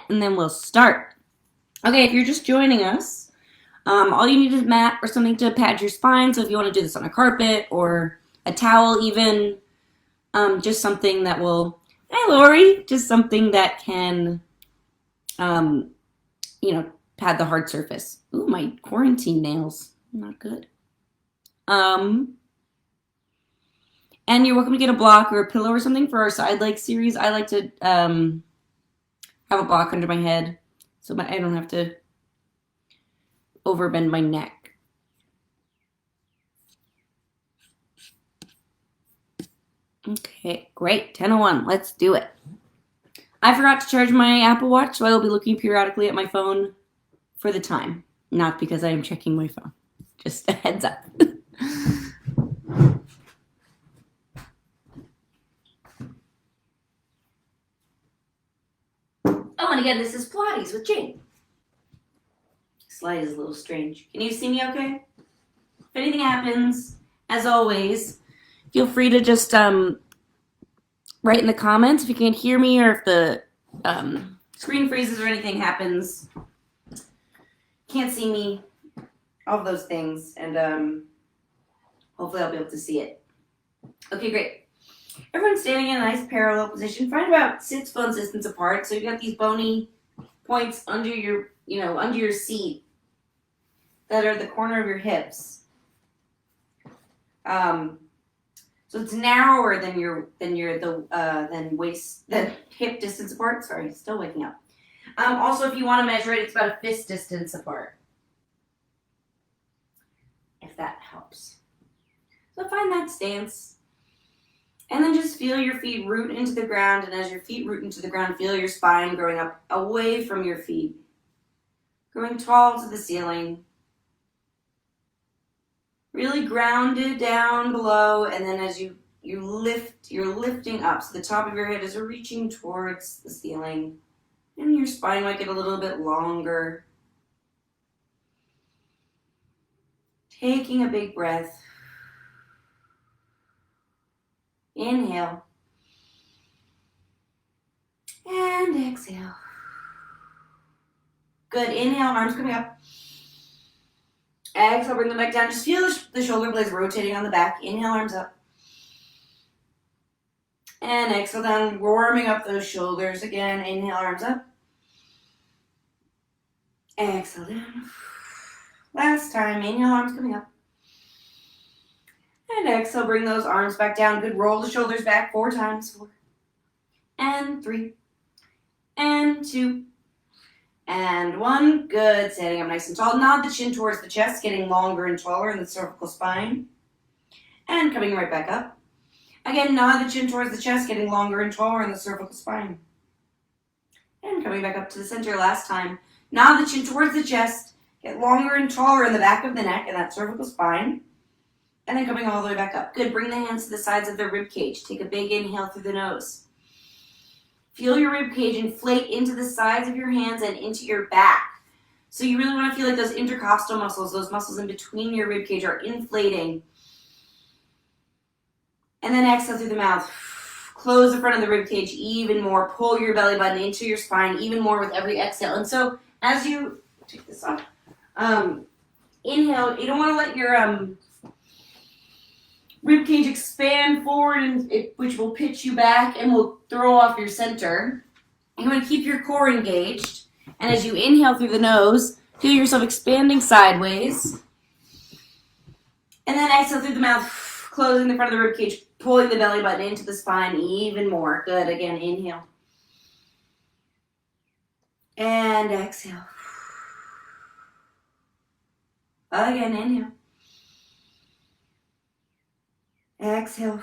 and then we'll start. Okay, if you're just joining us, all you need is a mat or something to pad your spine. So if you want to do this on a carpet or a towel even, just something that will, hey Lori, just something that can, um, pad the hard surface. Ooh, my quarantine nails, not good. And you're welcome to get a block or a pillow or something for our side leg series. I like to have a block under my head so I don't have to overbend my neck. Okay, great. 10:01. Let's do it. I forgot to charge my Apple Watch, so I will be looking periodically at my phone for the time. Not because I am checking my phone. Just a heads up. Oh, and again, this is Pilates with Jane. Slide is a little strange. Can you see me okay? If anything happens, as always, feel free to just write in the comments if you can't hear me or if the screen freezes or anything happens. Can't see me, all of those things, and hopefully I'll be able to see it. Okay, great. Everyone's standing in a nice parallel position. Find about 6 bones distance apart. So you've got these bony points under your, under your seat that are the corner of your hips. So it's narrower than hip distance apart. Sorry, still waking up. Also, if you want to measure it, it's about a fist distance apart. If that helps. So find that stance. And then just feel your feet root into the ground. And as your feet root into the ground, feel your spine growing up away from your feet. Growing tall to the ceiling. Really grounded down below. And then as you lift, you're lifting up. So the top of your head is reaching towards the ceiling. And your spine might get a little bit longer. Taking a big breath. Inhale. And exhale. Good. Inhale, arms coming up. Exhale, bring them back down. Just feel the shoulder blades rotating on the back. Inhale, arms up. And exhale down, warming up those shoulders. Again, inhale, arms up. Exhale down. Last time, inhale, arms coming up. And exhale, bring those arms back down. Good, roll the shoulders back 4 times. 4. And 3. And 2. And 1. Good, standing up nice and tall. Nod the chin towards the chest, getting longer and taller in the cervical spine. And coming right back up. Again, nod the chin towards the chest, getting longer and taller in the cervical spine. And coming back up to the center last time. Nod the chin towards the chest, get longer and taller in the back of the neck and that cervical spine. And then coming all the way back up. Good, bring the hands to the sides of the rib cage. Take a big inhale through the nose. Feel your rib cage inflate into the sides of your hands and into your back. So you really want to feel like those intercostal muscles, those muscles in between your rib cage are inflating. And then exhale through the mouth. Close the front of the rib cage even more. Pull your belly button into your spine even more with every exhale. And so as you take this off, inhale, you don't want to let your rib cage expand forward, which will pitch you back and will throw off your center. You want to keep your core engaged. And as you inhale through the nose, feel yourself expanding sideways. And then exhale through the mouth, closing the front of the rib cage, pulling the belly button into the spine even more. Good. Again, inhale. And exhale. Again, inhale. Exhale.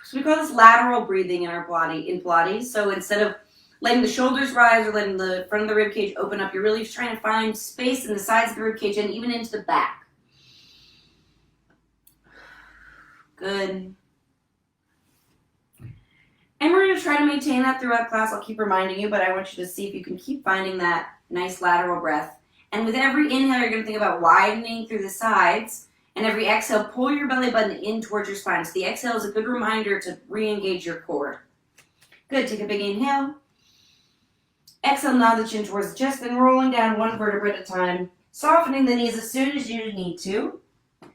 So we call this lateral breathing in our Pilates. So instead of letting the shoulders rise or letting the front of the rib cage open up, you're really just trying to find space in the sides of the rib cage and even into the back. Good. And we're going to try to maintain that throughout class. I'll keep reminding you, but I want you to see if you can keep finding that nice lateral breath. And with every inhale, you're going to think about widening through the sides. And every exhale, pull your belly button in towards your spine. So the exhale is a good reminder to re-engage your core. Good. Take a big inhale. Exhale, nod the chin towards the chest, then rolling down one vertebra at a time, softening the knees as soon as you need to.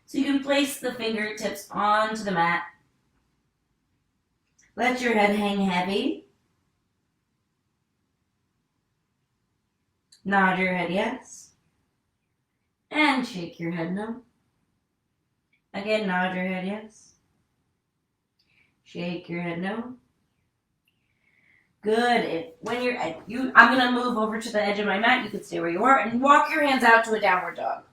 So you can place the fingertips onto the mat. Let your head hang heavy. Nod your head yes. And shake your head no. Again, nod your head yes. Shake your head no. Good. I'm going to move over to the edge of my mat. You can stay where you are and walk your hands out to a downward dog.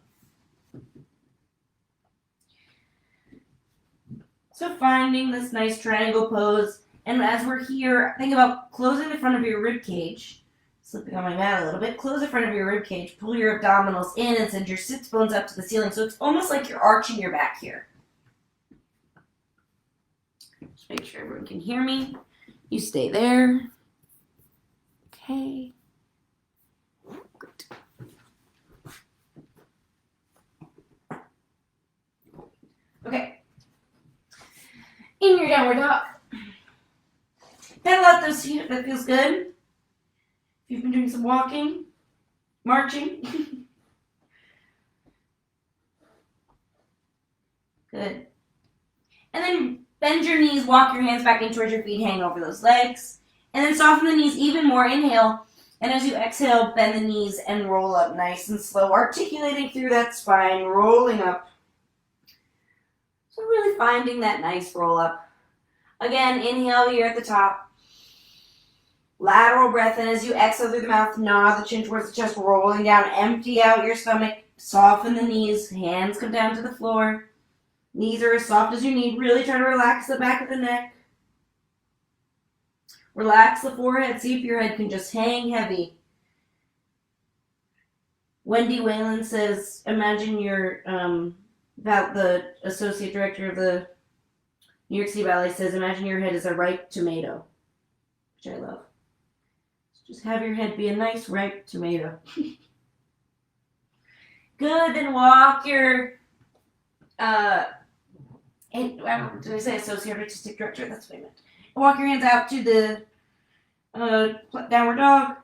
So finding this nice triangle pose, and as we're here, think about closing the front of your rib cage. Slipping on my mat a little bit. Close the front of your rib cage. Pull your abdominals in and send your sits bones up to the ceiling. So it's almost like you're arching your back here. Just make sure everyone can hear me. You stay there. Okay. Good. Okay. In your downward dog. Pedal out those feet if that feels good. If you've been doing some walking, marching. Good. And then bend your knees, walk your hands back in towards your feet, hang over those legs. And then soften the knees even more. Inhale. And as you exhale, bend the knees and roll up nice and slow, articulating through that spine, rolling up. So really finding that nice roll up. Again, inhale here at the top. Lateral breath, and as you exhale through the mouth, nod the chin towards the chest, rolling down. Empty out your stomach. Soften the knees. Hands come down to the floor. Knees are as soft as you need. Really try to relax the back of the neck. Relax the forehead. See if your head can just hang heavy. Wendy Whalen says, imagine you're, the associate director of the New York City Ballet says, imagine your head is a ripe tomato, which I love. So just have your head be a nice ripe tomato. Good, then walk your, did I say associate artistic director? That's what I meant. Walk your hands out to the downward dog.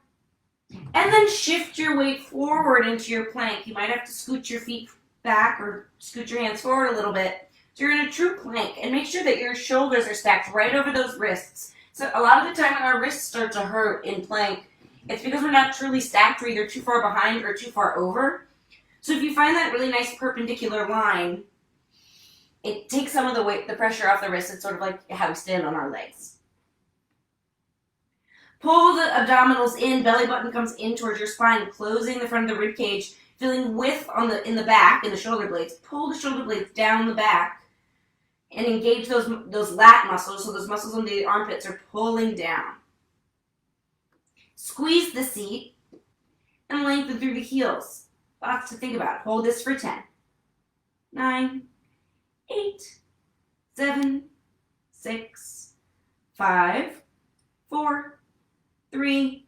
And then shift your weight forward into your plank. You might have to scoot your feet back or scoot your hands forward a little bit. So you're in a true plank. And make sure that your shoulders are stacked right over those wrists. So a lot of the time when our wrists start to hurt in plank, it's because we're not truly stacked. We're either too far behind or too far over. So if you find that really nice perpendicular line, it takes some of the weight, the pressure off the wrist. It's sort of like how we stand on our legs. Pull the abdominals in, belly button comes in towards your spine, closing the front of the rib cage, feeling width in the back, in the shoulder blades. Pull the shoulder blades down the back and engage those lat muscles, so those muscles under the armpits are pulling down. Squeeze the seat and lengthen through the heels. Lots to think about. Hold this for 10, 9, 8, 7, 6, 5, 4, 3,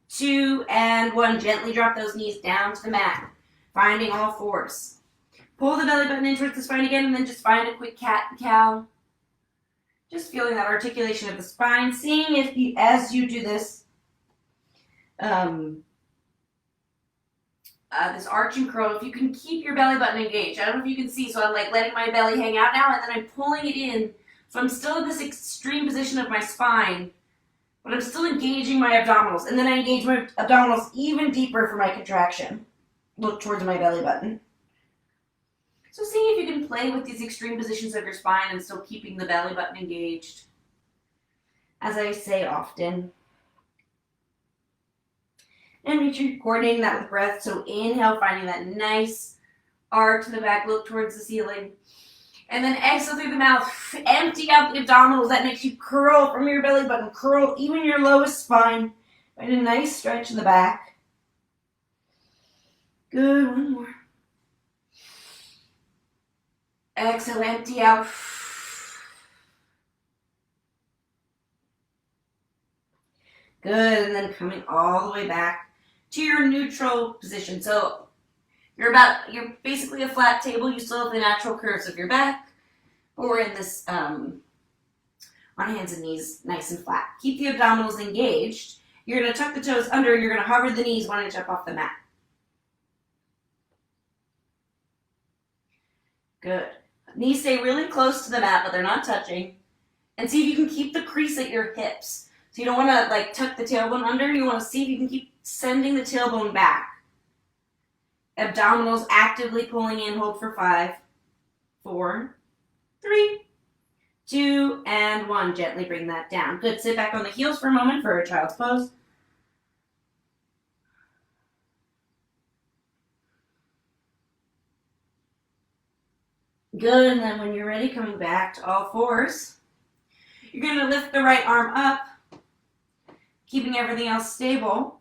2, and 1. Gently drop those knees down to the mat, finding all fours. Pull the belly button in towards the spine again, and then just find a quick cat and cow. Just feeling that articulation of the spine, seeing if you, as you do this, this arch and curl, if you can keep your belly button engaged. I don't know if you can see, so I'm like letting my belly hang out now, and then I'm pulling it in. So I'm still in this extreme position of my spine, but I'm still engaging my abdominals. And then I engage my abdominals even deeper for my contraction. Look towards my belly button. So see if you can play with these extreme positions of your spine and still keeping the belly button engaged. As I say often. And make sure you're coordinating that with breath. So inhale, finding that nice arc to the back, look towards the ceiling. And then exhale through the mouth, empty out the abdominals. That makes you curl from your belly button, curl even your lowest spine. Find a nice stretch in the back. Good, one more. Exhale, empty out. Good, and then coming all the way back to your neutral position. So you're basically a flat table. You still have the natural curves of your back, but we're in this on hands and knees, nice and flat. Keep the abdominals engaged, You're going to tuck the toes under and you're going to hover the knees 1 inch up off the mat. Good. Knees stay really close to the mat, but they're not touching. And see if you can keep the crease at your hips. So you don't want to like tuck the tailbone under. You want to see if you can keep sending the tailbone back. Abdominals actively pulling in. Hold for 5, 4, 3, 2, and 1. Gently bring that down. Good. Sit back on the heels for a moment for a child's pose. Good. And then when you're ready, coming back to all fours, you're going to lift the right arm up, keeping everything else stable.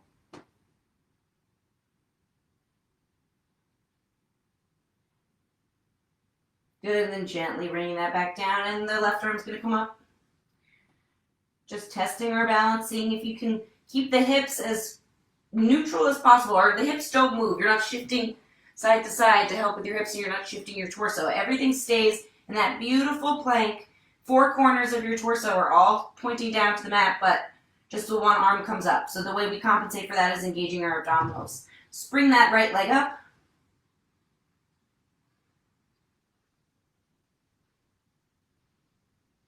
Good, and then gently bringing that back down, and the left arm's going to come up. Just testing our balance, seeing if you can keep the hips as neutral as possible, or the hips don't move. You're not shifting side to side to help with your hips, and you're not shifting your torso. Everything stays in that beautiful plank. 4 corners of your torso are all pointing down to the mat, but just the one arm comes up. So the way we compensate for that is engaging our abdominals. Spring that right leg up.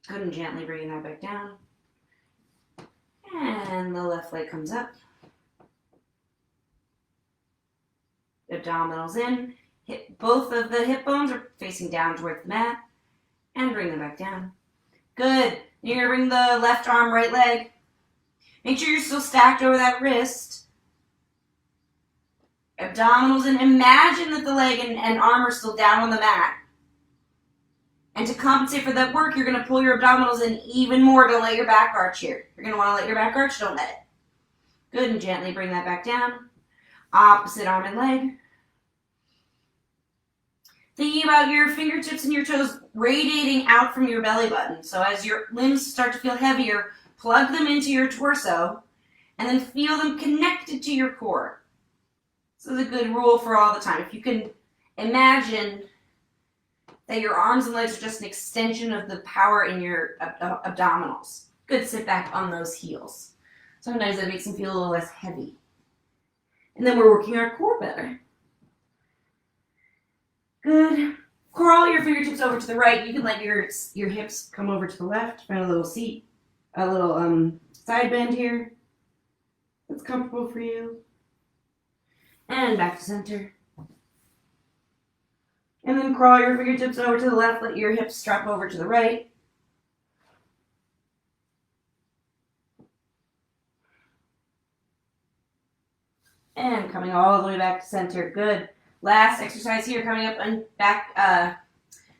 Good, and gently bringing that back down. And the left leg comes up. Abdominals in. Both of the hip bones are facing down towards the mat. And bring them back down. Good. You're going to bring the left arm, right leg. Make sure you're still stacked over that wrist. Abdominals in. Imagine that the leg and arm are still down on the mat. And to compensate for that work, you're going to pull your abdominals in even more. Don't let your back arch here. You're going to want to let your back arch. Don't let it. Good, and gently bring that back down. Opposite arm and leg. Thinking about your fingertips and your toes radiating out from your belly button. So as your limbs start to feel heavier, plug them into your torso and then feel them connected to your core. This is a good rule for all the time. If you can imagine that your arms and legs are just an extension of the power in your abdominals. Good, sit back on those heels. Sometimes that makes them feel a little less heavy. And then we're working our core better. Good. Crawl your fingertips over to the right. You can let your hips come over to the left. Find a little seat, a little side bend here. That's comfortable for you. And back to center. And then crawl your fingertips over to the left. Let your hips strap over to the right. And coming all the way back to center. Good. Last exercise here, coming up and back.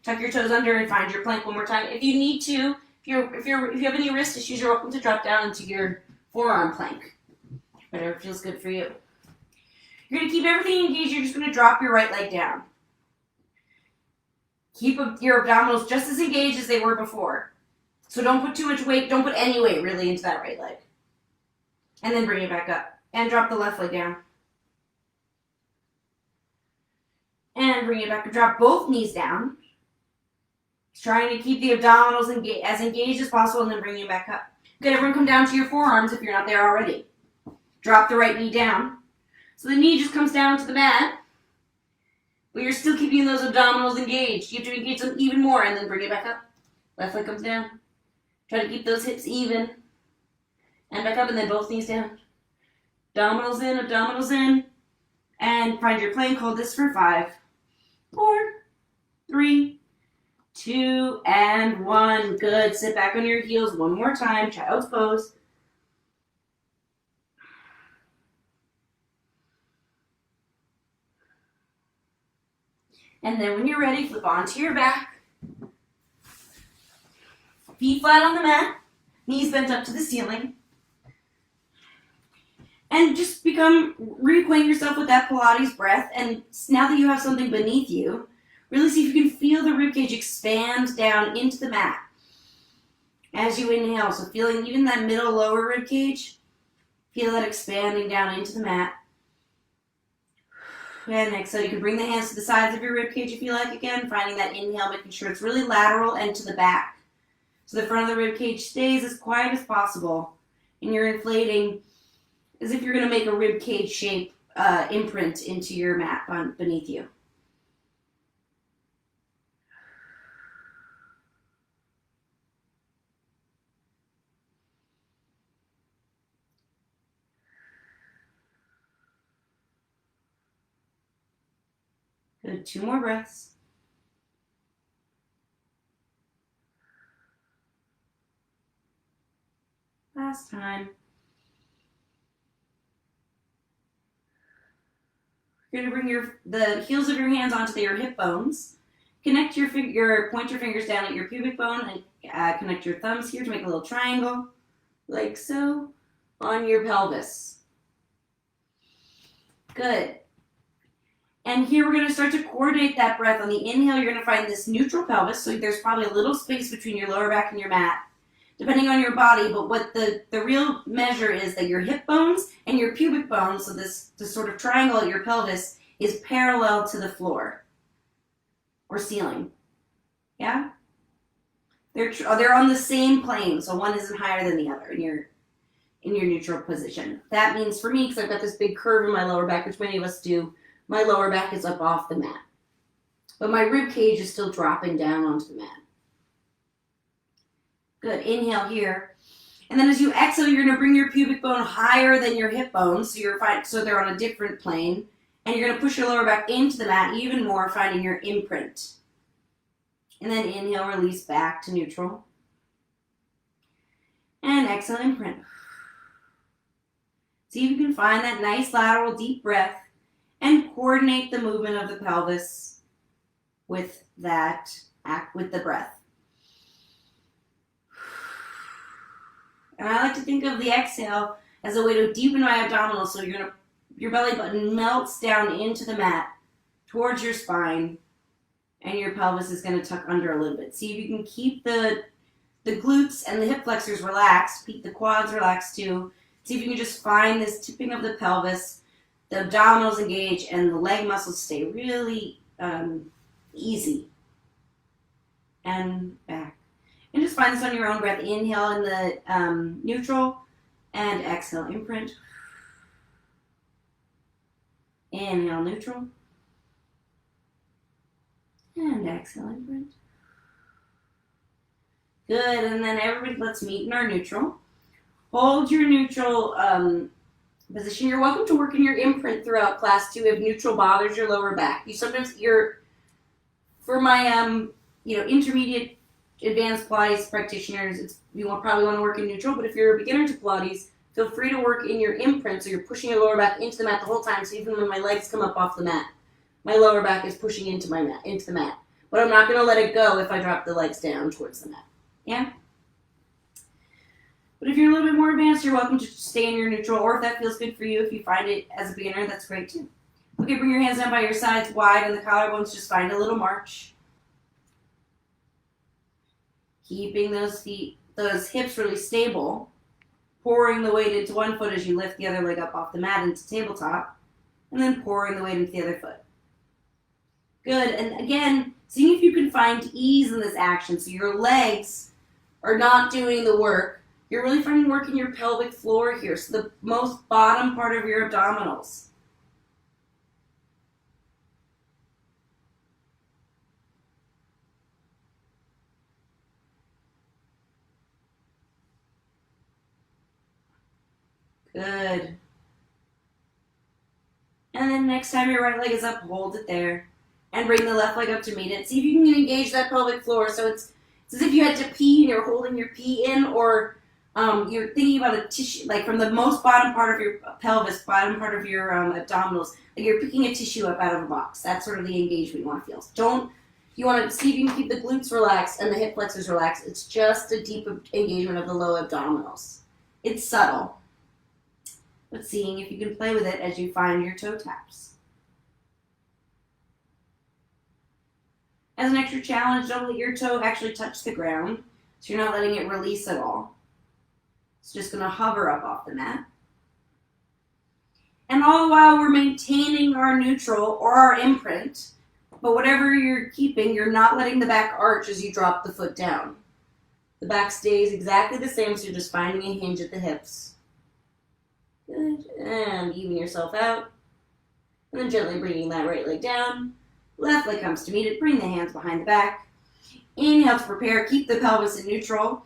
Tuck your toes under and find your plank one more time. If you need to, if you have any wrist issues, you're welcome to drop down into your forearm plank. Whatever feels good for you. You're going to keep everything engaged. You're just going to drop your right leg down. Keep your abdominals just as engaged as they were before. So don't put too much weight, don't put any weight really into that right leg. And then bring it back up. And drop the left leg down. And bring it back and drop both knees down. Trying to keep the abdominals as engaged as possible and then bring it back up. Good, everyone come down to your forearms if you're not there already. Drop the right knee down. So the knee just comes down to the mat. But you're still keeping those abdominals engaged. You have to engage them even more and then bring it back up. Left leg comes down. Try to keep those hips even. And back up and then both knees down. Abdominals in. And find your plank. Hold this for 5, 4, 3, 2, and 1. Good. Sit back on your heels one more time. Child's pose. And then when you're ready, flip onto your back. Feet flat on the mat. Knees bent up to the ceiling. And just reacquaint yourself with that Pilates breath. And now that you have something beneath you, really see if you can feel the ribcage expand down into the mat as you inhale. So feeling even that middle lower ribcage, feel that expanding down into the mat. And exhale, you can bring the hands to the sides of your ribcage if you like again, finding that inhale, making sure it's really lateral and to the back. So the front of the ribcage stays as quiet as possible. And you're inflating as if you're going to make a rib cage shape imprint into your mat beneath you. Good, 2 more breaths. Last time. You're going to bring the heels of your hands onto your hip bones. Connect point your fingers down at your pubic bone and connect your thumbs here to make a little triangle, like so, on your pelvis. Good. And here we're going to start to coordinate that breath. On the inhale, you're going to find this neutral pelvis, so there's probably a little space between your lower back and your mat, depending on your body, but what the real measure is that your hip bones and your pubic bones, so this sort of triangle at your pelvis, is parallel to the floor or ceiling. Yeah? They're on the same plane, so one isn't higher than the other in your neutral position. That means for me, because I've got this big curve in my lower back, which many of us do, my lower back is up off the mat. But my rib cage is still dropping down onto the mat. Good. Inhale here. And then as you exhale, you're going to bring your pubic bone higher than your hip bones, so they're on a different plane. And you're going to push your lower back into the mat even more, finding your imprint. And then inhale, release back to neutral. And exhale, imprint. See if you can find that nice lateral deep breath and coordinate the movement of the pelvis with the breath. And I like to think of the exhale as a way to deepen my abdominals, so your belly button melts down into the mat towards your spine, and your pelvis is going to tuck under a little bit. See if you can keep the glutes and the hip flexors relaxed, keep the quads relaxed too. See if you can just find this tipping of the pelvis, the abdominals engage, and the leg muscles stay really easy. And back. And just find this on your own breath. Inhale in the neutral and exhale, imprint. Inhale, neutral. And exhale, imprint. Good, and then everybody, let's meet in our neutral. Hold your neutral position. You're welcome to work in your imprint throughout class too if neutral bothers your lower back. For my intermediate advanced Pilates practitioners, you probably want to work in neutral, but if you're a beginner to Pilates, feel free to work in your imprint, so you're pushing your lower back into the mat the whole time, so even when my legs come up off the mat, my lower back is pushing into the mat. But I'm not going to let it go if I drop the legs down towards the mat. Yeah? But if you're a little bit more advanced, you're welcome to stay in your neutral, or if that feels good for you, if you find it as a beginner, that's great too. Okay, bring your hands down by your sides wide, and the collarbones, just find a little march. Keeping those hips really stable, pouring the weight into one foot as you lift the other leg up off the mat into tabletop, and then pouring the weight into the other foot. Good, and again, seeing if you can find ease in this action, so your legs are not doing the work. You're really finding work in your pelvic floor here, so the most bottom part of your abdominals. Good. And then next time your right leg is up, hold it there. And bring the left leg up to meet it. See if you can engage that pelvic floor. So it's as if you had to pee and you're holding your pee in, or you're thinking about a tissue, like from the most bottom part of your pelvis, bottom part of your abdominals, like you're picking a tissue up out of a box. That's sort of the engagement you want to feel. You want to see if you can keep the glutes relaxed and the hip flexors relaxed. It's just a deep engagement of the low abdominals. It's subtle, but seeing if you can play with it as you find your toe taps. As an extra challenge, don't let your toe actually touch the ground, so you're not letting it release at all. It's just going to hover up off the mat. And all the while we're maintaining our neutral or our imprint, but whatever you're keeping, you're not letting the back arch as you drop the foot down. The back stays exactly the same, so you're just finding a hinge at the hips. Good. And even yourself out. And then gently bringing that right leg down. Left leg comes to meet it. Bring the hands behind the back. Inhale to prepare. Keep the pelvis in neutral.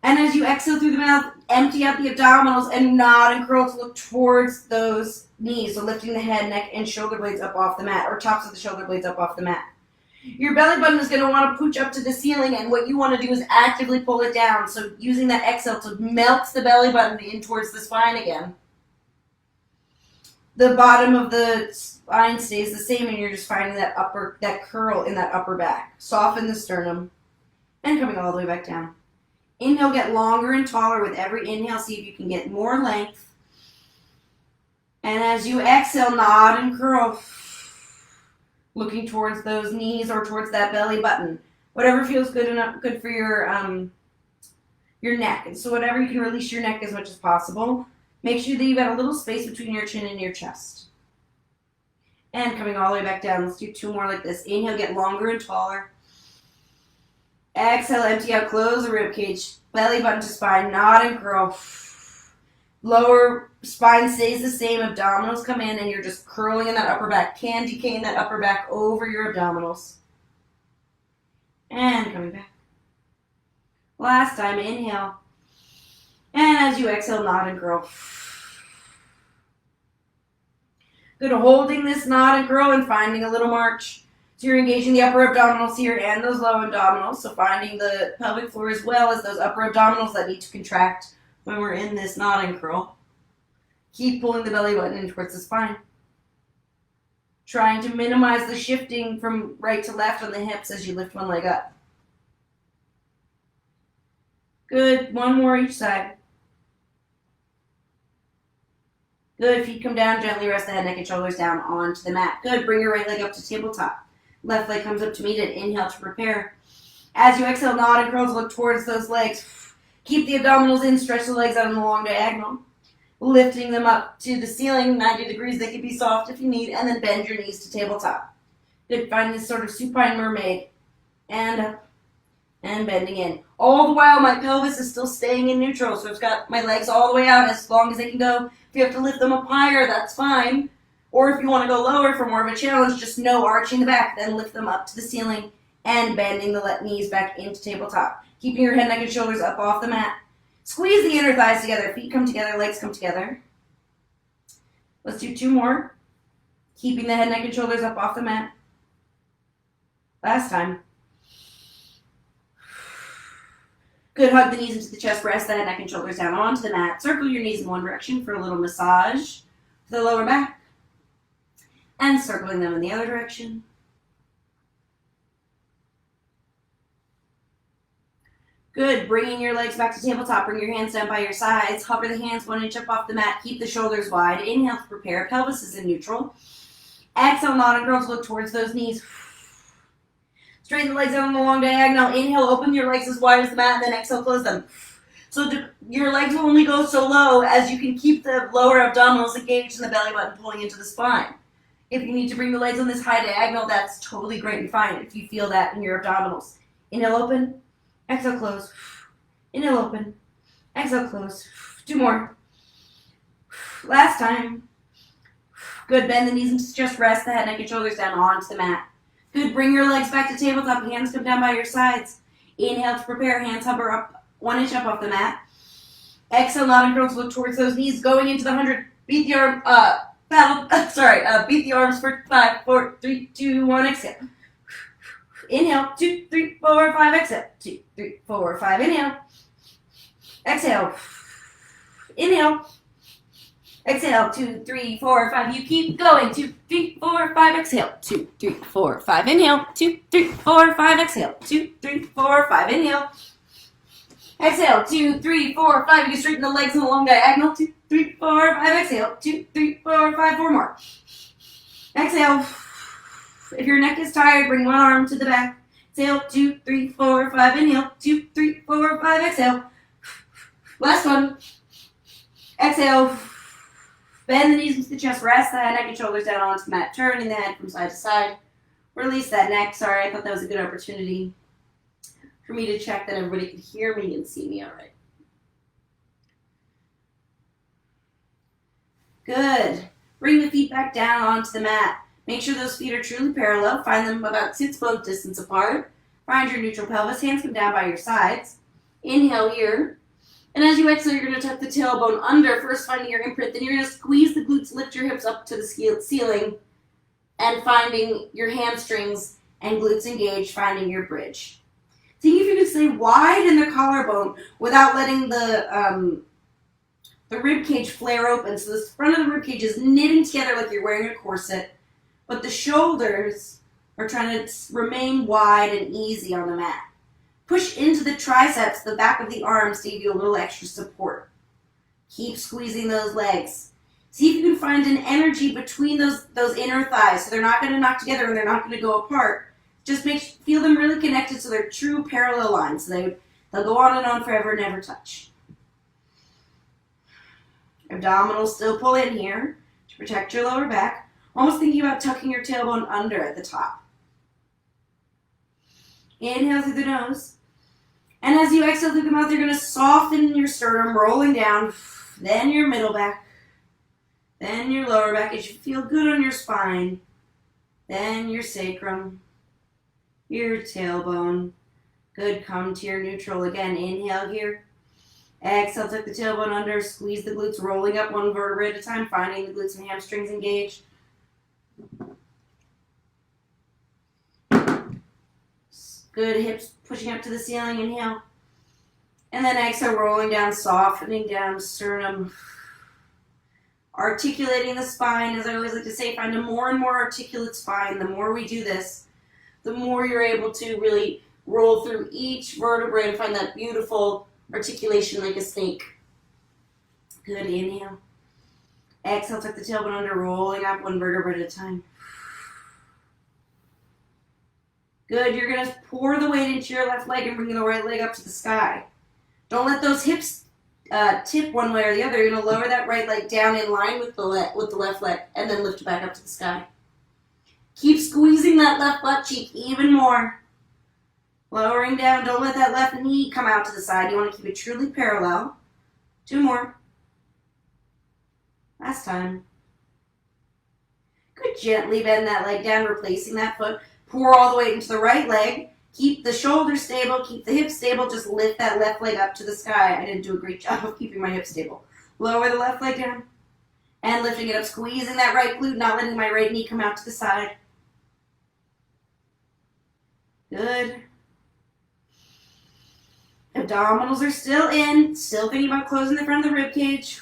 And as you exhale through the mouth, empty out the abdominals and nod and curl to look towards those knees. So lifting the head, neck, and shoulder blades up off the mat, or tops of the shoulder blades up off the mat. Your belly button is going to want to pooch up to the ceiling, and what you want to do is actively pull it down. So using that exhale to melt the belly button in towards the spine again. The bottom of the spine stays the same, and you're just finding that curl in that upper back. Soften the sternum, and coming all the way back down. Inhale, get longer and taller with every inhale. See if you can get more length. And as you exhale, nod and curl, looking towards those knees or towards that belly button. Whatever feels good for your neck. And so whatever, you can release your neck as much as possible. Make sure that you've got a little space between your chin and your chest. And coming all the way back down. Let's do 2 more like this. Inhale, get longer and taller. Exhale, empty out, close the rib cage. Belly button to spine, nod and curl. Lower spine stays the same. Abdominals come in, and you're just curling in that upper back. Candy cane that upper back over your abdominals. And coming back. Last time, inhale. And as you exhale, nod and curl. Good, holding this nod and curl and finding a little march. So you're engaging the upper abdominals here and those low abdominals. So finding the pelvic floor as well as those upper abdominals that need to contract when we're in this nod and curl. Keep pulling the belly button in towards the spine. Trying to minimize the shifting from right to left on the hips as you lift one leg up. Good, 1 more each side. Good, feet come down, gently rest the head, neck, and shoulders down onto the mat. Good, bring your right leg up to tabletop. Left leg comes up to meet it. Inhale to prepare. As you exhale, nod and curl to look towards those legs. Keep the abdominals in, stretch the legs out in the long diagonal. Lifting them up to the ceiling, 90 degrees. They can be soft if you need, and then bend your knees to tabletop. Good, find this sort of supine mermaid. And up, and bending in. All the while, my pelvis is still staying in neutral, so I've got my legs all the way out as long as they can go. If you have to lift them up higher, that's fine. Or if you want to go lower for more of a challenge, just no arching the back, then lift them up to the ceiling and bending the knees back into tabletop. Keeping your head, neck, and shoulders up off the mat. Squeeze the inner thighs together. Feet come together, legs come together. Let's do 2 more. Keeping the head, neck, and shoulders up off the mat. Last time. Good, hug the knees into the chest, rest the head, neck, and shoulders down onto the mat. Circle your knees in one direction for a little massage to the lower back. And circling them in the other direction. Good, bringing your legs back to tabletop. Bring your hands down by your sides. Hover the hands 1 inch up off the mat. Keep the shoulders wide. Inhale to prepare. Pelvis is in neutral. Exhale, nod and curl to look towards those knees. Straighten the legs out on the long diagonal. Inhale, open your legs as wide as the mat, and then exhale, close them. So your legs will only go so low as you can keep the lower abdominals engaged and the belly button pulling into the spine. If you need to bring the legs on this high diagonal, that's totally great and fine if you feel that in your abdominals. Inhale, open. Exhale, close. Inhale, open. Exhale, close. 2 more. Last time. Good, bend the knees and just rest the head, neck, and shoulders down onto the mat. Good, bring your legs back to tabletop. Hands come down by your sides. Inhale to prepare. Hands hover up 1 inch up off the mat. Exhale, nod and curl to look towards those knees. Going into the 100. Beat the arm, beat the arms for 5, 4, 3, 2, 1. Exhale. Inhale, 2, 3, 4, 5. Exhale. 2, 3, 4, 5. Inhale. Exhale. Inhale. Exhale. 2, 3, 4, 5. You keep going. 2, 3, 4, 5. Exhale. 2, 3, 4, 5. Inhale. 2, 3, 4, 5. Exhale. 2, 3, 4, 5. Inhale. Exhale. 2, 3, 4, 5. You can straighten the legs in the long diagonal. 2, 3, 4, 5. Exhale. 2, 3, 4, 5. 4 more. Exhale. If your neck is tired, bring one arm to the back. Exhale. 2, 3, 4, 5. Inhale. 2, 3, 4, 5. Exhale. Last one. Exhale. Bend the knees into the chest. Rest the head, neck, and shoulders down onto the mat. Turning the head from side to side. Release that neck. Sorry, I thought that was a good opportunity for me to check that everybody could hear me and see me all right. Good. Bring the feet back down onto the mat. Make sure those feet are truly parallel. Find them about 6 foot distance apart. Find your neutral pelvis. Hands come down by your sides. Inhale here. And as you exhale, you're going to tuck the tailbone under, first finding your imprint. Then you're going to squeeze the glutes, lift your hips up to the ceiling, and finding your hamstrings and glutes engaged, finding your bridge. See if you can stay wide in the collarbone without letting the rib cage flare open. So the front of the rib cage is knitting together like you're wearing a corset, but the shoulders are trying to remain wide and easy on the mat. Push into the triceps, the back of the arms, to give you a little extra support. Keep squeezing those legs. See if you can find an energy between those inner thighs, so they're not going to knock together and they're not going to go apart. Just feel them really connected so they're true parallel lines. So they'll go on and on forever, never touch. Abdominals still pull in here to protect your lower back. Almost thinking about tucking your tailbone under at the top. Inhale through the nose. And as you exhale through the mouth, you're going to soften your sternum, rolling down. Then your middle back. Then your lower back as you feel good on your spine. Then your sacrum. Your tailbone. Good, come to your neutral again. Inhale here. Exhale, tuck the tailbone under. Squeeze the glutes, rolling up one vertebra at a time, finding the glutes and hamstrings engaged. Good, hips pushing up to the ceiling, inhale. And then exhale, rolling down, softening down, sternum. Articulating the spine, as I always like to say, find a more and more articulate spine. The more we do this, the more you're able to really roll through each vertebra and find that beautiful articulation like a snake. Good, inhale. Exhale, tuck the tailbone under, rolling up one vertebra at a time. Good, you're going to pour the weight into your left leg and bring the right leg up to the sky. Don't let those hips tip one way or the other. You're going to lower that right leg down in line with the left leg and then lift it back up to the sky. Keep squeezing that left butt cheek even more. Lowering down, don't let that left knee come out to the side. You want to keep it truly parallel. 2 more. Last time. Good, gently bend that leg down, replacing that foot. Pour all the weight into the right leg. Keep the shoulders stable. Keep the hips stable. Just lift that left leg up to the sky. I didn't do a great job of keeping my hips stable. Lower the left leg down. And lifting it up. Squeezing that right glute. Not letting my right knee come out to the side. Good. Abdominals are still in. Still thinking about closing the front of the rib cage.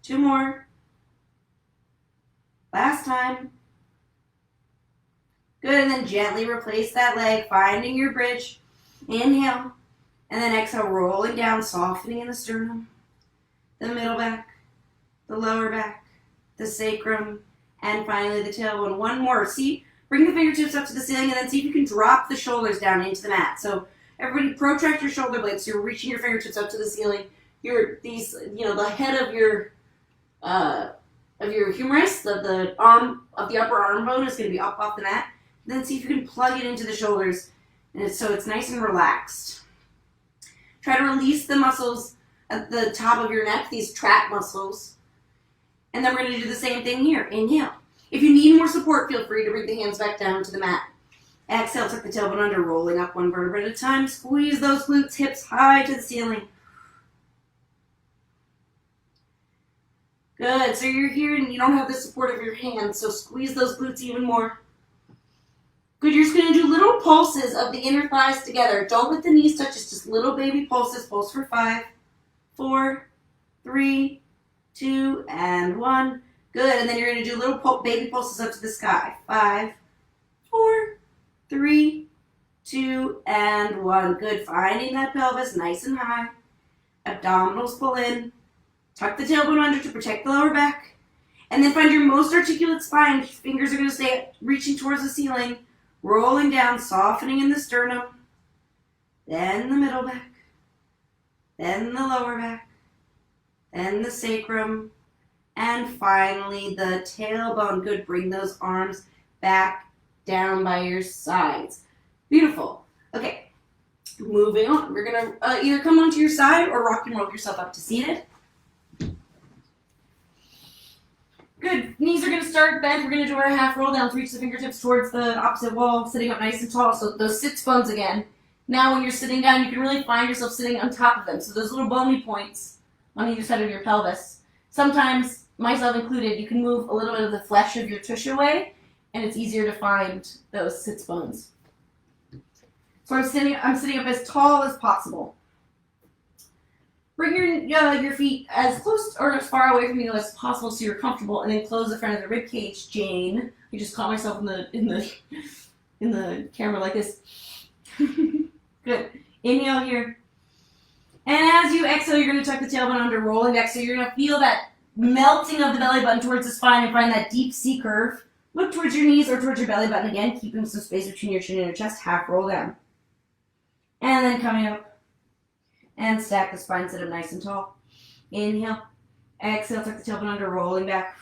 2 more. Last time. Good, and then gently replace that leg, finding your bridge. Inhale, and then exhale, rolling down, softening in the sternum, the middle back, the lower back, the sacrum, and finally the tailbone. 1 more. See, bring the fingertips up to the ceiling, and then see if you can drop the shoulders down into the mat. So everybody protract your shoulder blades. So you're reaching your fingertips up to the ceiling. The head of your humerus, the upper arm bone is going to be up off the mat. Then see if you can plug it into the shoulders so it's nice and relaxed. Try to release the muscles at the top of your neck, these trap muscles. And then we're going to do the same thing here. Inhale. If you need more support, feel free to bring the hands back down to the mat. Exhale, tuck the tailbone under, rolling up one vertebra at a time. Squeeze those glutes, hips high to the ceiling. Good. So you're here and you don't have the support of your hands, so squeeze those glutes even more. Good, you're just going to do little pulses of the inner thighs together. Don't let the knees touch, it's just little baby pulses. Pulse for 5, 4, 3, 2, and 1. Good, and then you're going to do little baby pulses up to the sky. 5, 4, 3, 2, and 1. Good, finding that pelvis nice and high. Abdominals pull in. Tuck the tailbone under to protect the lower back. And then find your most articulate spine. Fingers are going to stay reaching towards the ceiling. Rolling down, softening in the sternum, then the middle back, then the lower back, then the sacrum, and finally the tailbone. Good, bring those arms back down by your sides. Beautiful. Okay, moving on. We're going to either come onto your side or rock and roll yourself up to seated. Good. Knees are going to start bent. We're going to do our half roll down. Reach the fingertips towards the opposite wall, sitting up nice and tall. So those sit bones again. Now when you're sitting down, you can really find yourself sitting on top of them. So those little bony points on either side of your pelvis. Sometimes, myself included, you can move a little bit of the flesh of your tush away, and it's easier to find those sits bones. So I'm sitting up as tall as possible. Bring your feet as close or as far away from you as possible so you're comfortable, and then close the front of the rib cage, Jane. I just caught myself in the camera like this. Good. Inhale here. And as you exhale, you're going to tuck the tailbone under, rolling back. So you're going to feel that melting of the belly button towards the spine and find that deep C curve. Look towards your knees or towards your belly button again, keeping some space between your chin and your chest. Half roll down. And then coming up. And stack the spine, sit up nice and tall. Inhale. Exhale, tuck the tailbone under, rolling back.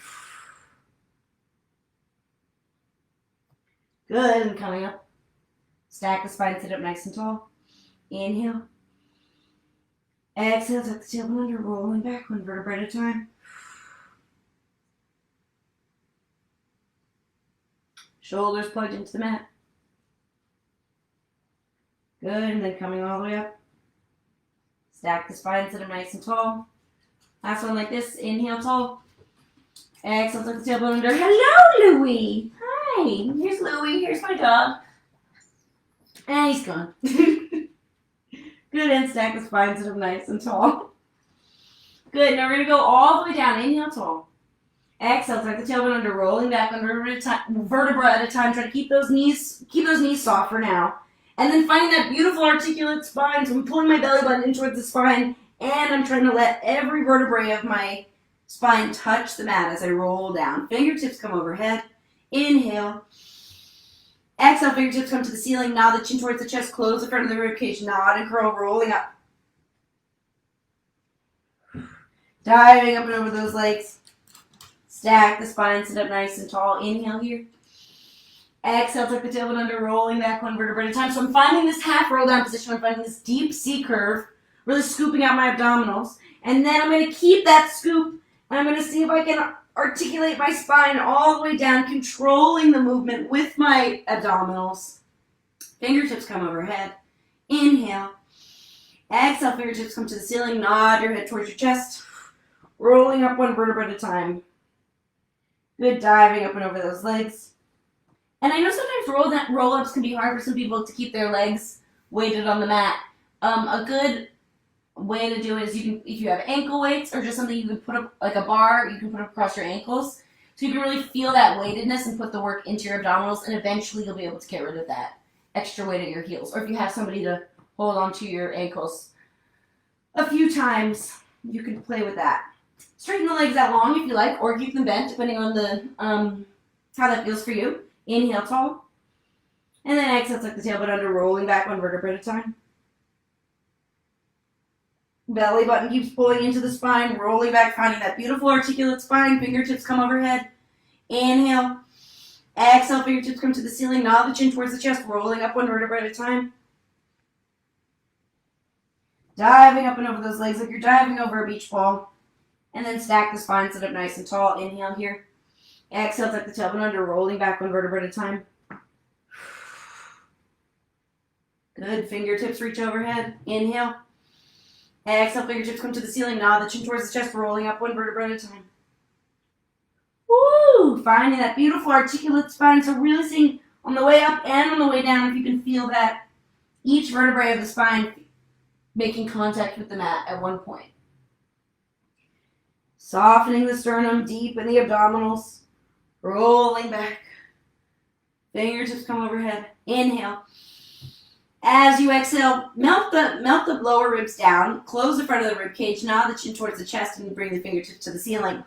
Good. And coming up. Stack the spine, sit up nice and tall. Inhale. Exhale, tuck the tailbone under, rolling back, one vertebra at a time. Shoulders plugged into the mat. Good, and then coming all the way up. Stack the spine, sit up nice and tall. Last one like this, inhale tall. Exhale, tuck the tailbone under. Hello, Louie. Hi, here's Louie, here's my dog. And he's gone. Good, and stack the spine, sit up nice and tall. Good, now we're going to go all the way down. Inhale, tall. Exhale, tuck the tailbone under, rolling back one vertebra at a time. Try to keep those knees soft for now. And then finding that beautiful articulate spine. So I'm pulling my belly button in towards the spine, and I'm trying to let every vertebrae of my spine touch the mat as I roll down. Fingertips come overhead. Inhale. Exhale, fingertips come to the ceiling. Nod the chin towards the chest. Close the front of the rib cage. Nod and curl, rolling up. Diving up and over those legs. Stack the spine, sit up nice and tall. Inhale here. Exhale, tuck the tailbone under, rolling back one vertebra at a time. So I'm finding this half roll down position. I'm finding this deep C curve, really scooping out my abdominals. And then I'm going to keep that scoop, and I'm going to see if I can articulate my spine all the way down, controlling the movement with my abdominals. Fingertips come overhead. Inhale. Exhale, fingertips come to the ceiling. Nod your head towards your chest. Rolling up one vertebra at a time. Good, diving up and over those legs. And I know sometimes roll-ups can be hard for some people to keep their legs weighted on the mat. A good way to do it is if you have ankle weights or just something you can put up, like a bar, you can put across your ankles. So you can really feel that weightedness and put the work into your abdominals, and eventually you'll be able to get rid of that extra weight at your heels. Or if you have somebody to hold onto your ankles a few times, you can play with that. Straighten the legs out long if you like, or keep them bent depending on the how that feels for you. Inhale tall. And then exhale, tuck the tailbone under, rolling back one vertebra at a time. Belly button keeps pulling into the spine, rolling back, finding that beautiful articulate spine. Fingertips come overhead. Inhale. Exhale, fingertips come to the ceiling. Nod the chin towards the chest, rolling up one vertebra at a time. Diving up and over those legs like you're diving over a beach ball. And then stack the spine, sit up nice and tall. Inhale here. Exhale, tuck the tailbone under, rolling back one vertebra at a time. Good. Fingertips reach overhead. Inhale. Exhale, fingertips come to the ceiling. Nod the chin towards the chest, rolling up one vertebra at a time. Woo! Finding that beautiful articulate spine. So really seeing on the way up and on the way down if you can feel that each vertebrae of the spine making contact with the mat at one point. Softening the sternum deep in the abdominals. Rolling back. Fingertips come overhead. Inhale. As you exhale, melt the lower ribs down. Close the front of the rib cage. Nod the chin towards the chest and bring the fingertips to the ceiling.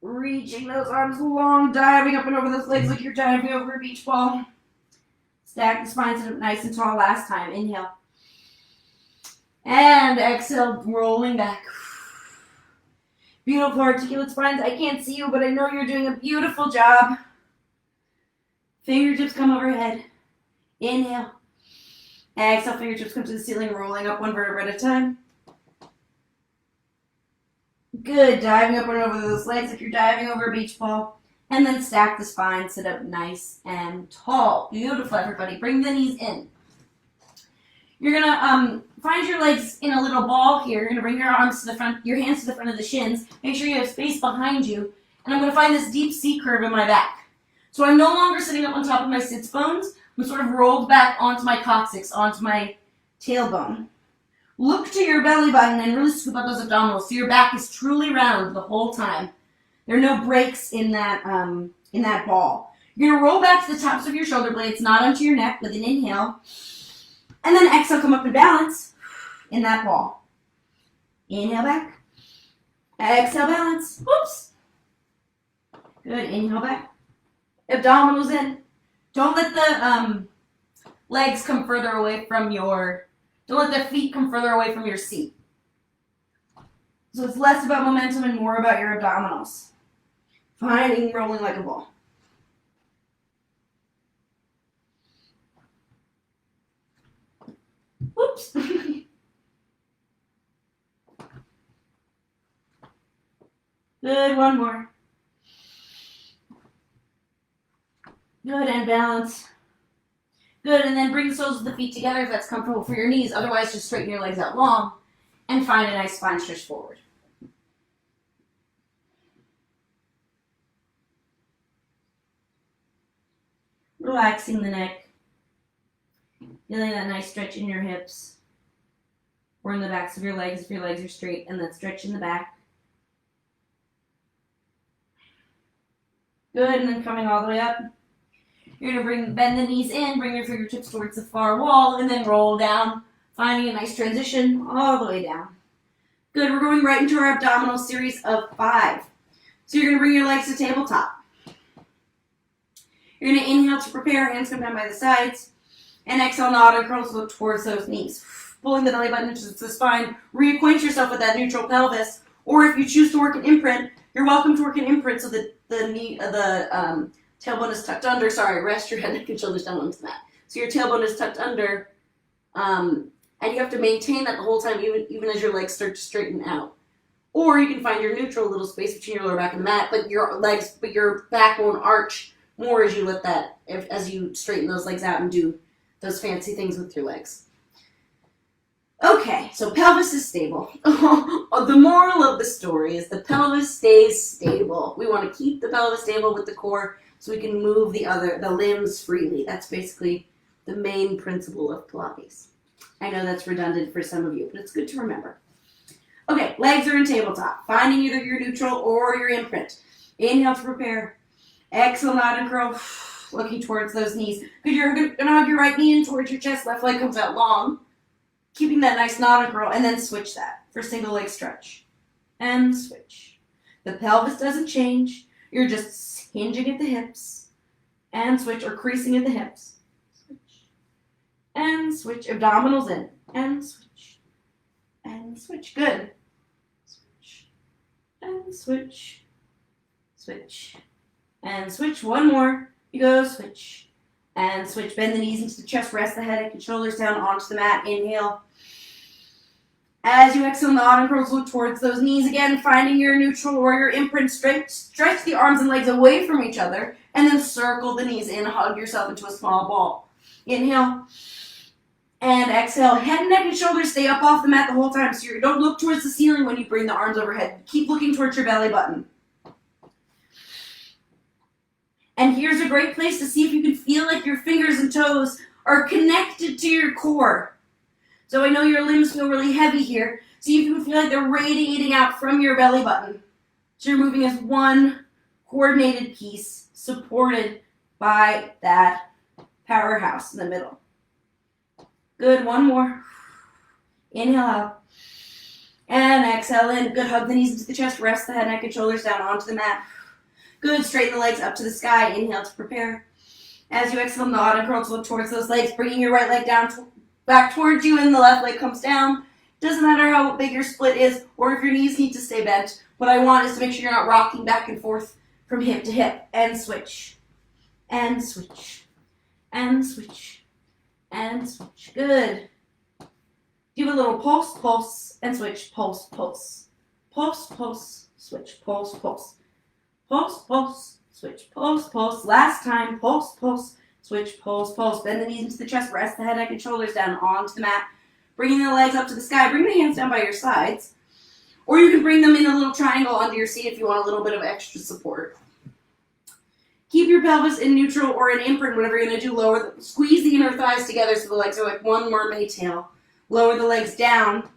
Reaching those arms long, diving up and over those legs like you're diving over a beach ball. Stack the spine, sit up nice and tall. Last time. Inhale. And exhale, rolling back. Beautiful articulate spines. I can't see you, but I know you're doing a beautiful job. Fingertips come overhead. Inhale. Exhale, fingertips come to the ceiling, rolling up one vertebra at a time. Good, diving up and over those legs if you're diving over a beach ball. And then stack the spine, sit up nice and tall. Beautiful, everybody. Bring the knees in. You're gonna find your legs in a little ball here. You're gonna bring your arms to the front, your hands to the front of the shins. Make sure you have space behind you. And I'm gonna find this deep C curve in my back. So I'm no longer sitting up on top of my sits bones. I'm sort of rolled back onto my coccyx, onto my tailbone. Look to your belly button and really scoop out those abdominals so your back is truly round the whole time. There are no breaks in that ball. You're gonna roll back to the tops of your shoulder blades, not onto your neck with an inhale. And then exhale, come up and balance in that ball. Inhale back. Exhale, balance. Whoops. Good, inhale back. Abdominals in. Don't let the legs come further away from don't let the feet come further away from your seat. So it's less about momentum and more about your abdominals. Finding rolling like a ball. Whoops. Good, one more. Good, and balance. Good, and then bring the soles of the feet together if that's comfortable for your knees. Otherwise, just straighten your legs out long and find a nice spine stretch forward. Relaxing the neck. Feeling that nice stretch in your hips or in the backs of your legs if your legs are straight, and that stretch in the back. Good, and then coming all the way up. You're going to bend the knees in, bring your fingertips towards the far wall, and then roll down, finding a nice transition all the way down. Good, we're going right into our abdominal series of 5. So you're going to bring your legs to tabletop. You're going to inhale to prepare, hands come down by the sides, and exhale, nod and curls, look towards those knees. Pulling the belly button into the spine, reacquaint yourself with that neutral pelvis, or if you choose to work an imprint, you're welcome to work an imprint so that the tailbone is tucked under. Sorry, rest your head, neck, and shoulders down onto the mat. So your tailbone is tucked under, and you have to maintain that the whole time, even as your legs start to straighten out. Or you can find your neutral little space between your lower back and the mat, but your back won't arch more as you as you straighten those legs out and do those fancy things with your legs. Okay, so pelvis is stable. The moral of the story is the pelvis stays stable. We want to keep the pelvis stable with the core so we can move the limbs freely. That's basically the main principle of Pilates. I know that's redundant for some of you, but it's good to remember. Okay, legs are in tabletop. Finding either your neutral or your imprint. Inhale to prepare. Exhale, nod and curl. Looking towards those knees. Good, you're going to hug your right knee in towards your chest. Left leg comes out long. Keeping that nice nod and curl, and then switch that for single leg stretch. And switch. The pelvis doesn't change. You're just hinging at the hips. And switch, or creasing at the hips. Switch. And switch. Abdominals in. And switch. And switch. Good. Switch. And switch. Switch. And switch. One more. You go switch. And switch. Bend the knees into the chest. Rest the head and shoulders down onto the mat. Inhale. As you exhale, nod and curls, look towards those knees again, finding your neutral or your imprint straight. Stretch the arms and legs away from each other, and then circle the knees in. Hug yourself into a small ball. Inhale. And exhale. Head, neck, and shoulders stay up off the mat the whole time, so you don't look towards the ceiling when you bring the arms overhead. Keep looking towards your belly button. And here's a great place to see if you can feel like your fingers and toes are connected to your core. So I know your limbs feel really heavy here. See if you can feel like they're radiating out from your belly button. So you're moving as one coordinated piece supported by that powerhouse in the middle. Good, one more. Inhale out. And exhale in. Good, hug the knees into the chest. Rest the head, neck, and shoulders down onto the mat. Good, straighten the legs up to the sky. Inhale to prepare. As you exhale, nod and curl to look towards those legs, bringing your right leg down back towards you, and the left leg comes down. Doesn't matter how big your split is or if your knees need to stay bent. What I want is to make sure you're not rocking back and forth from hip to hip. And switch. And switch. And switch. And switch. Good. Give a little pulse, pulse, and switch, pulse, pulse. pulse, pulse, switch, pulse, pulse. Pulse, pulse, switch, pulse, pulse. Last time, pulse, pulse, switch, pulse, pulse. Bend the knees into the chest, rest the head, neck, and shoulders down onto the mat. Bringing the legs up to the sky. Bring the hands down by your sides. Or you can bring them in a little triangle under your seat if you want a little bit of extra support. Keep your pelvis in neutral or in imprint, whatever you're going to do. Squeeze the inner thighs together so the legs are like one mermaid tail. Lower the legs down.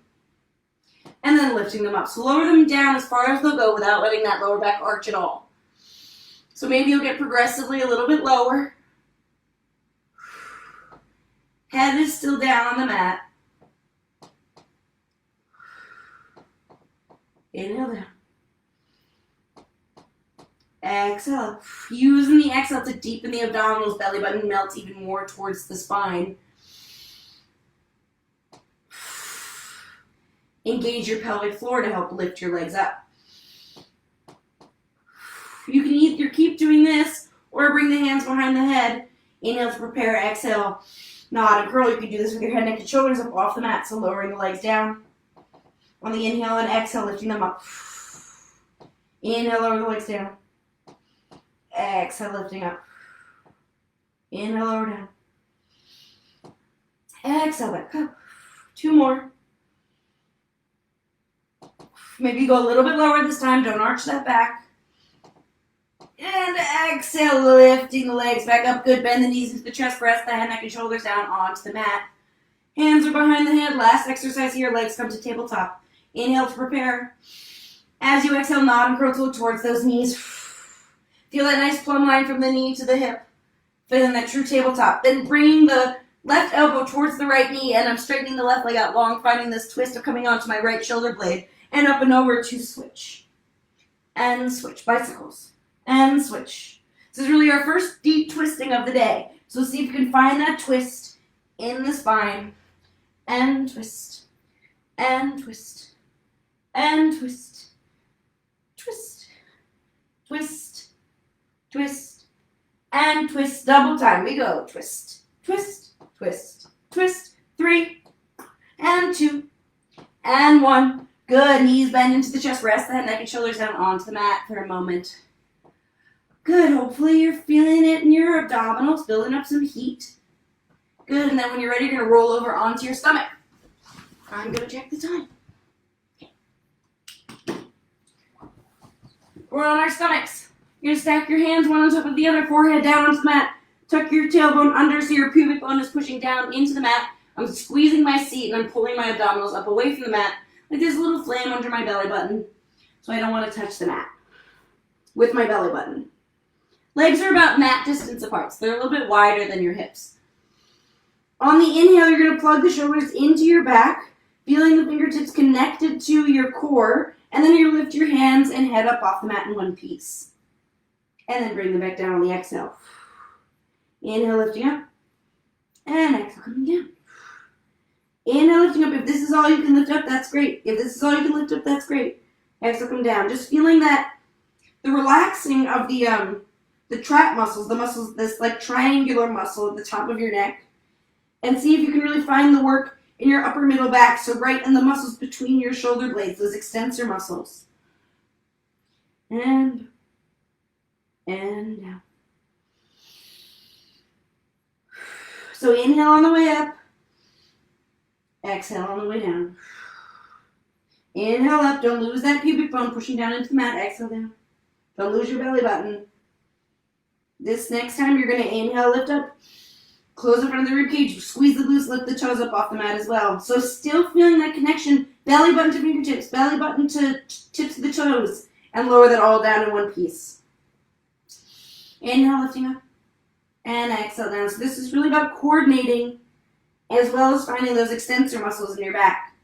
And then lifting them up. So lower them down as far as they'll go without letting that lower back arch at all. So maybe you'll get progressively a little bit lower. Head is still down on the mat. Inhale down. Exhale. Using the exhale to deepen the abdominals, belly button melts even more towards the spine. Engage your pelvic floor to help lift your legs up. You can either keep doing this or bring the hands behind the head. Inhale to prepare, exhale, nod and curl. You can do this with your head, neck, and shoulders up off the mat, so lowering the legs down. On the inhale and exhale, lifting them up. Inhale, lower the legs down. Exhale, lifting up. Inhale, lower down. Exhale, back up. 2 more. Maybe go a little bit lower this time. Don't arch that back. And exhale, lifting the legs back up. Good. Bend the knees into the chest, rest the head, neck, and shoulders down onto the mat. Hands are behind the head. Last exercise here. Legs come to tabletop. Inhale to prepare. As you exhale, nod and curl to look towards those knees. Feel that nice plumb line from the knee to the hip. Feeling that true tabletop. Then bringing the left elbow towards the right knee, and I'm straightening the left leg out long, finding this twist of coming onto my right shoulder blade. And up and over to switch. And switch. Bicycles. And switch. This is really our first deep twisting of the day. So see if you can find that twist in the spine. And twist. And twist. And twist. Twist. Twist. Twist. And twist. Double time. We go. Twist. Twist. Twist. Twist. 3. And 2. And 1. Good. Knees bend into the chest. Rest the head, neck, and shoulders down onto the mat for a moment. Good. Hopefully you're feeling it in your abdominals, building up some heat. Good. And then when you're ready, you're going to roll over onto your stomach. I'm going to check the time. We're on our stomachs. You're going to stack your hands one on top of the other, forehead down onto the mat. Tuck your tailbone under so your pubic bone is pushing down into the mat. I'm squeezing my seat and I'm pulling my abdominals up away from the mat. Like there's a little flame under my belly button, so I don't want to touch the mat with my belly button. Legs are about mat distance apart, so they're a little bit wider than your hips. On the inhale, you're going to plug the shoulders into your back, feeling the fingertips connected to your core, and then you lift your hands and head up off the mat in one piece. And then bring them back down on the exhale. Inhale, lifting up, and exhale, coming down. Inhale, lifting up. If this is all you can lift up, that's great. If this is all you can lift up, that's great. Exhale, come down. Just feeling that the relaxing of the trap muscles, the muscles, this like triangular muscle at the top of your neck. And see if you can really find the work in your upper middle back. So right in the muscles between your shoulder blades, those extensor muscles. And down. So inhale on the way up. Exhale on the way down. Inhale up. Don't lose that pubic bone pushing down into the mat. Exhale down. Don't lose your belly button. This next time you're going to inhale, lift up. Close in front of the rib cage. Squeeze the glutes, lift the toes up off the mat as well. So still feeling that connection. Belly button to fingertips. Belly button to tips of the toes. And lower that all down in one piece. Inhale, lifting up. And exhale down. So this is really about coordinating as well as finding those extensor muscles in your back.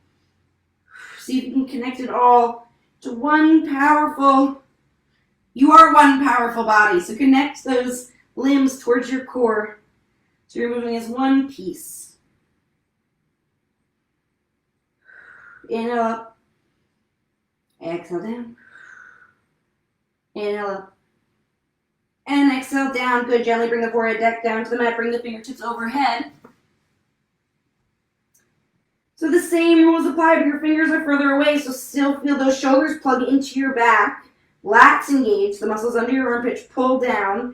See if you can connect it all to one powerful, you are one powerful body. So connect those limbs towards your core. So you're moving as one piece. Inhale up. Exhale down. Inhale up. And exhale down. Good. Gently bring the forehead back down to the mat. Bring the fingertips overhead. So the same rules apply, but your fingers are further away, so still feel those shoulders plug into your back. Lats engage, the muscles under your armpit pull down,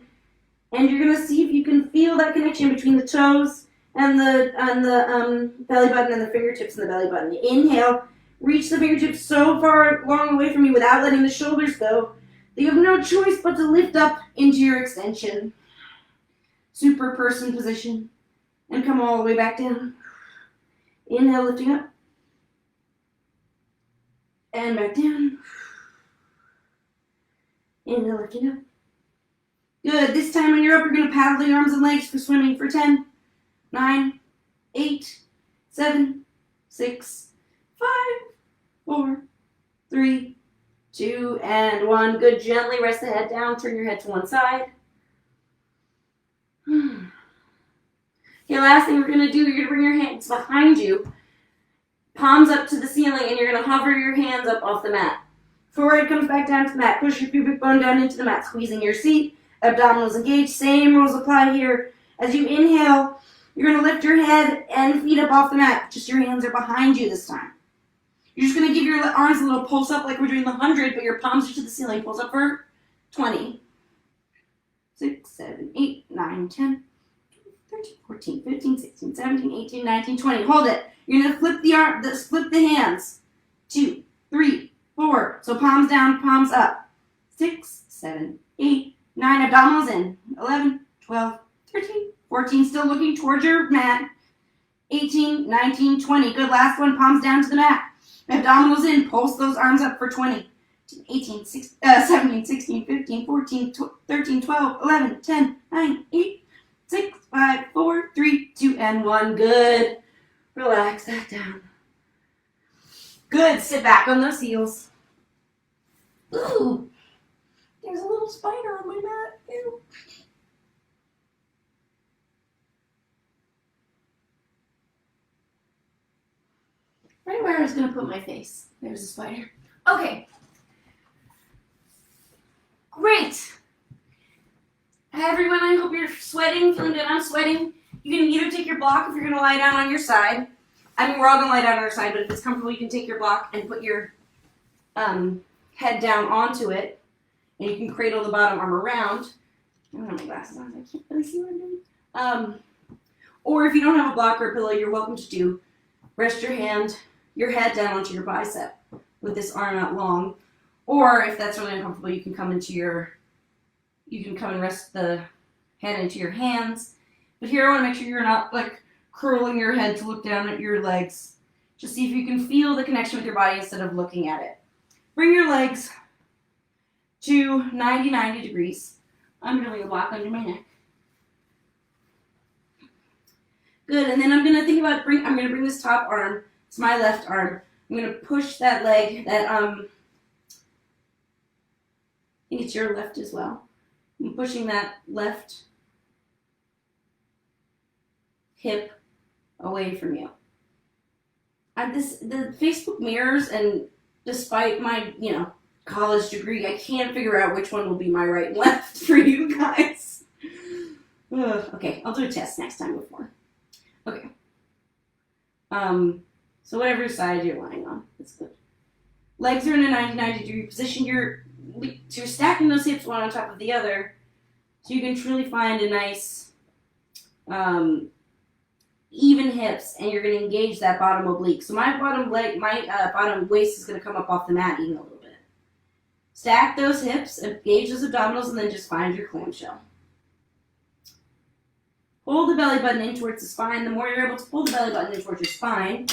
and you're going to see if you can feel that connection between the toes and the belly button and the fingertips and the belly button. Inhale, reach the fingertips so far long away from you without letting the shoulders go that you have no choice but to lift up into your extension. Super person position. And come all the way back down. Inhale, lifting up. And back down. Inhale, lifting up. Good. This time when you're up, you're going to paddle the arms and legs for swimming for 10, 9, 8, 7, 6, 5, 4, 3, 2, and 1. Good. Gently rest the head down. Turn your head to one side. Okay, last thing we're going to do, you're going to bring your hands behind you, palms up to the ceiling, and you're going to hover your hands up off the mat. Forehead comes back down to the mat. Push your pubic bone down into the mat, squeezing your seat. Abdominals engaged. Same rules apply here. As you inhale, you're going to lift your head and feet up off the mat. Just your hands are behind you this time. You're just going to give your arms a little pulse up like we're doing the 100, but your palms are to the ceiling. Pulse up for 20, 6, 7, 8, 9, 10, 13, 14, 15, 16, 17, 18, 19, 20. Hold it. You're going to flip the hands. 2, 3, 4. So palms down, palms up. 6, 7, 8, 9. Abdominals in. 11, 12, 13, 14. Still looking towards your mat. 18, 19, 20. Good. Last one. Palms down to the mat. Abdominals in. Pulse those arms up for 20. 18, 17, 16, 15, 14, 13, 12, 11, 10, 9, 8, 6, 5, 4, 3, 2, and 1. Good. Relax that down. Good. Sit back on those heels. Ooh. There's a little spider on my mat. Ew. Right where I was going to put my face. There's a spider. Okay. Great. Hi, everyone. I hope you're sweating, feeling good. I'm sweating. You can either take your block if you're going to lie down on your side. I mean, we're all going to lie down on our side, but if it's comfortable, you can take your block and put your head down onto it. And you can cradle the bottom arm around. I don't have my glasses on, so I can't really see what I'm doing. Or if you don't have a block or a pillow, you're welcome to rest your head down onto your bicep with this arm out long. Or if that's really uncomfortable, you can come and rest the head into your hands. But here I want to make sure you're not like curling your head to look down at your legs. Just see if you can feel the connection with your body instead of looking at it. Bring your legs to 90 degrees. I'm doing a block under my neck. Good, and then I'm going to think about I'm going to bring this top arm, it's my left arm. I'm going to push that leg, I think it's your left as well. I'm pushing that left hip away from you. The Facebook mirrors, and despite my, college degree, I can't figure out which one will be my right and left for you guys. Okay, I'll do a test next time before. Okay. So whatever side you're lying on, that's good. Legs are in a 90 degree position. You're stacking those hips one on top of the other, so you can truly find a nice, even hips, and you're going to engage that bottom oblique. So my bottom waist is going to come up off the mat even a little bit. Stack those hips, engage those abdominals, and then just find your clamshell. Pull the belly button in towards the spine. The more you're able to pull the belly button in towards your spine,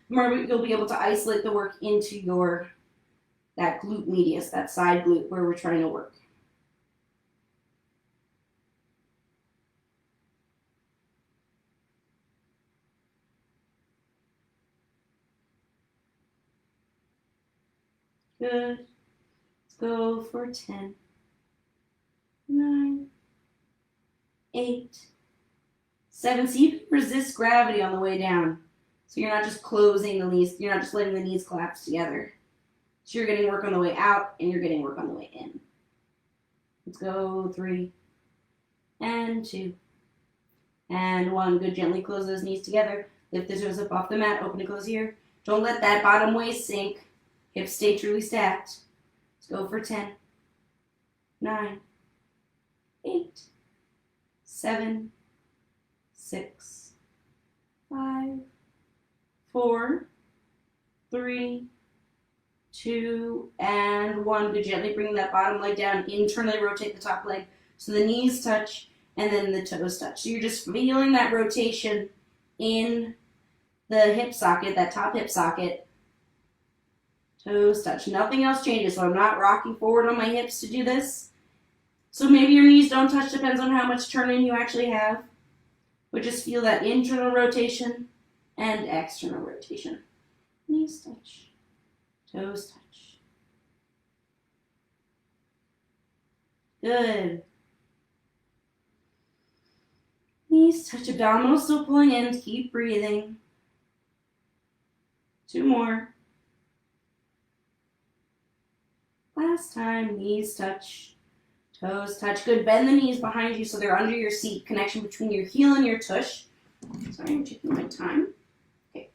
the more you'll be able to isolate the work into that glute medius, that side glute where we're trying to work. Good. Let's go for 10, 9, 8, 7. See if you can resist gravity on the way down. So you're not just closing the knees, you're not just letting the knees collapse together. So you're getting work on the way out and you're getting work on the way in. Let's go 3 and 2 and 1. Good. Gently close those knees together. Lift the toes up off the mat, open and close here. Don't let that bottom waist sink. Hips stay truly stacked. Let's go for 10, 9, 8, 7, 6, 5, 4, 3, 2, and 1. Good. Gently bring that bottom leg down. Internally rotate the top leg so the knees touch and then the toes touch. So you're just feeling that rotation in the hip socket, that top hip socket. Toes touch. Nothing else changes. So I'm not rocking forward on my hips to do this. So maybe your knees don't touch. Depends on how much turn in you actually have. But just feel that internal rotation and external rotation. Knees touch. Toes touch. Good. Knees touch, abdominals still pulling in. Keep breathing. 2 more. Last time, knees touch. Toes touch. Good. Bend the knees behind you so they're under your seat. Connection between your heel and your tush. Sorry, I'm checking my time. Okay.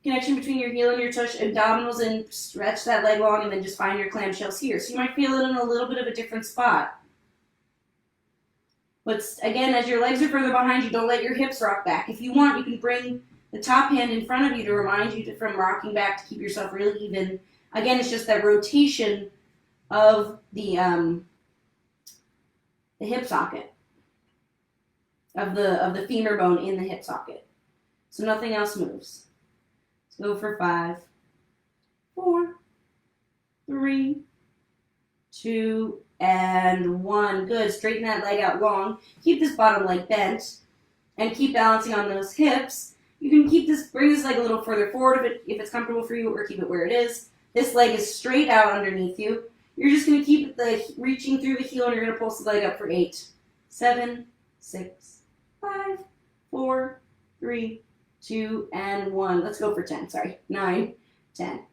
Connection between your heel and your tush. Abdominals in. Stretch that leg long and then just find your clamshells here. So you might feel it in a little bit of a different spot. But again, as your legs are further behind you, don't let your hips rock back. If you want, you can bring the top hand in front of you to remind you from rocking back to keep yourself really even. Again, it's just that rotation of the hip socket, of the femur bone in the hip socket. So nothing else moves. Let's go for 5, 4, 3, 2, and 1. Good. Straighten that leg out long. Keep this bottom leg bent and keep balancing on those hips. You can bring this leg a little further forward if it's comfortable for you, or keep it where it is. This leg is straight out underneath you. You're just going to keep reaching through the heel, and you're going to pulse the leg up for 8, 7, 6, 5, 4, 3, 2, and 1. Let's go for 10. Sorry. 9, 10.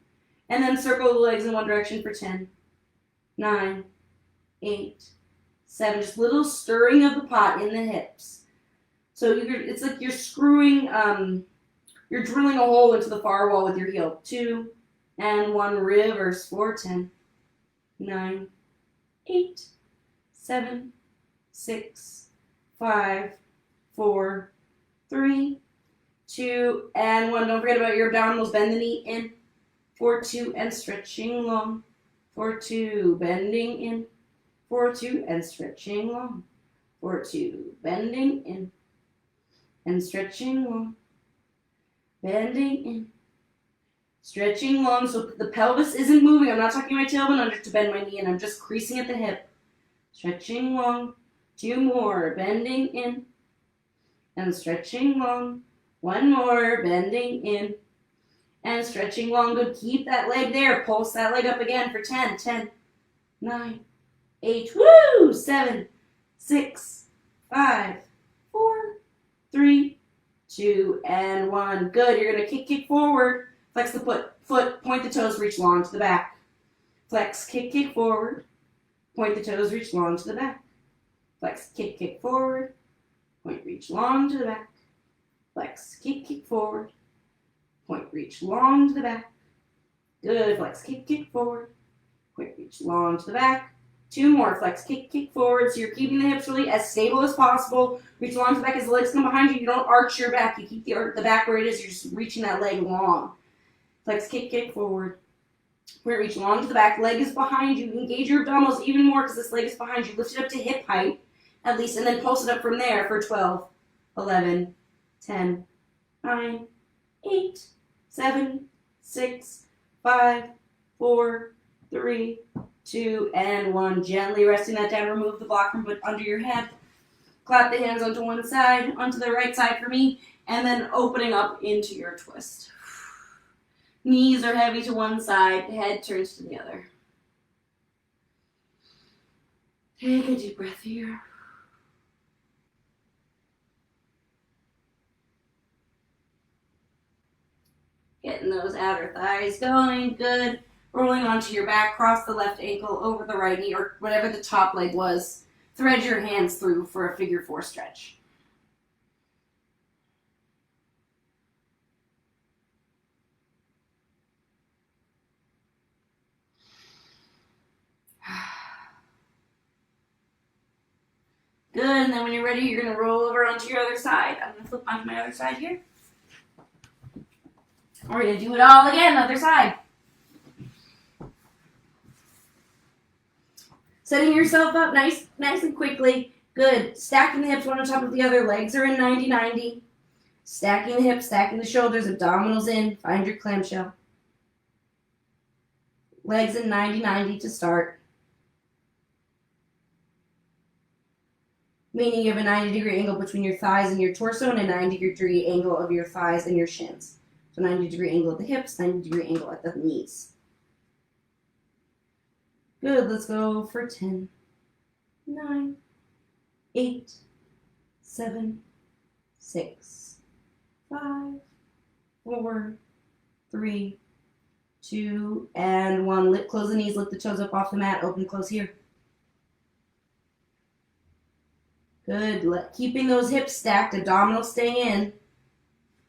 And then circle the legs in one direction for 10, 9, 8, 7. Just little stirring of the pot in the hips. So it's like you're screwing, you're drilling a hole into the far wall with your heel. 2 and 1. Reverse for 10, 9, 8, 7, 6, 5, 4, 3, 2, and 1. Don't forget about your abdominals. Bend the knee in. For 2 and stretching long. For 2, bending in. For 2 and stretching long. For 2, bending in. And stretching long. Bending in. Stretching long so the pelvis isn't moving. I'm not tucking my tailbone under to bend my knee in. I'm just creasing at the hip. Stretching long. 2 more. Bending in. And stretching long. 1 more. Bending in. And stretching long. Good. Keep that leg there. Pulse that leg up again for 10. 10, 9, 8. Woo! 7, 6, 5, 4, 3, 2, and 1. Good. You're going to kick forward. Flex the foot, point the toes, reach long to the back. Flex, kick forward. Point the toes, reach long to the back. Flex, kick forward. Point, reach long to the back. Flex, kick forward. Point, reach long to the back. Good. Flex, kick forward. Point, reach long to the back. 2 more. Flex, kick forward. So you're keeping the hips really as stable as possible. Reach long to the back as the legs come behind you. You don't arch your back. You keep the back where it is. You're just reaching that leg long. Flex, kick forward. Point, reach long to the back. Leg is behind you. Engage your abdominals even more because this leg is behind you. Lift it up to hip height at least, and then pulse it up from there for 12, 11, 10, 9, 8, 7, 6, 5, 4, 3, 2, and 1. Gently resting that down. Remove the block from under your head. Clap the hands onto one side, onto the right side for me, and then opening up into your twist. Knees are heavy to one side, head turns to the other. Take a deep breath here. Getting those outer thighs going, good. Rolling onto your back, cross the left ankle over the right knee, or whatever the top leg was. Thread your hands through for a figure 4 stretch. Good, and then when you're ready, you're going to roll over onto your other side. I'm going to flip onto my other side here. We're going to do it all again, other side. Setting yourself up nice and quickly. Good. Stacking the hips one on top of the other. Legs are in 90-90. Stacking the hips, stacking the shoulders, abdominals in. Find your clamshell. Legs in 90-90 to start. Meaning you have a 90-degree angle between your thighs and your torso and a 90-degree angle of your thighs and your shins. So 90-degree angle at the hips, 90-degree angle at the knees. Good, let's go for 10, 9, 8, 7, 6, 5, 4, 3, 2, and 1. Close the knees, lift the toes up off the mat, open, close here. Good, keeping those hips stacked, abdominals stay in.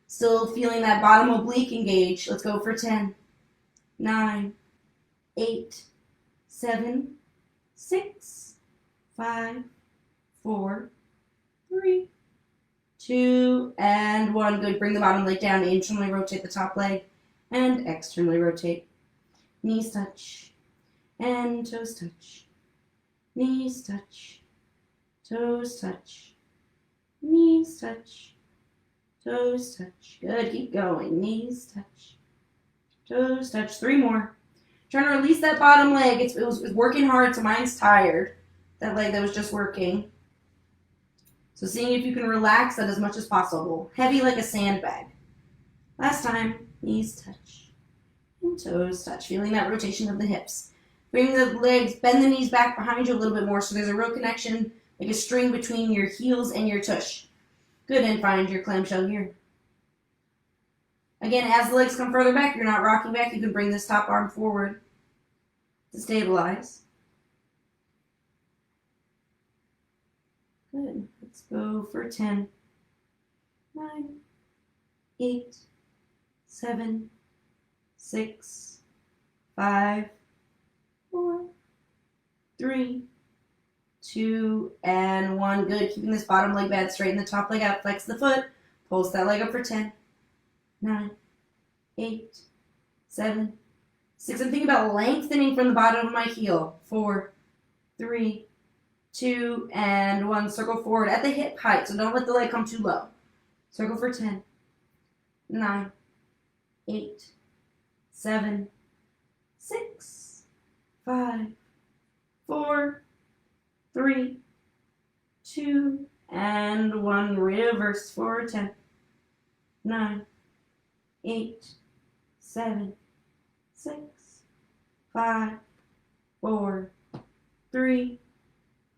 Still feeling that bottom oblique engage. Let's go for 10, 9, 8, 7, 6, 5, 4, 3, 2, and 1. Good. Bring the bottom leg down. Internally rotate the top leg and externally rotate. Knees touch and toes touch. Knees touch. Toes touch. Knees touch. Toes touch. Good. Keep going. Knees touch. Toes touch. 3 more. Trying to release that bottom leg. It was working hard, so mine's tired. That leg that was just working. So seeing if you can relax that as much as possible. Heavy like a sandbag. Last time, knees touch and toes touch. Feeling that rotation of the hips. Bring the legs, bend the knees back behind you a little bit more so there's a real connection, like a string between your heels and your tush. Good, and find your clamshell here. Again, as the legs come further back, you're not rocking back, you can bring this top arm forward to stabilize. Good. Let's go for 10, 9, 8, 7, 6, 5, 4, 3, 2, and 1. Good. Keeping this bottom leg bad. Straighten the top leg out. Flex the foot. Pulse that leg up for 10, 9, 8, 7, 6. I'm thinking about lengthening from the bottom of my heel. 4, 3, 2, and 1. Circle forward at the hip height, so don't let the leg come too low. Circle for 10, 9, 8, 7, 6, 5, 4, 3, 2, and 1. Reverse forward. 10, 9, 8, 7, 6, 5, 4, 3,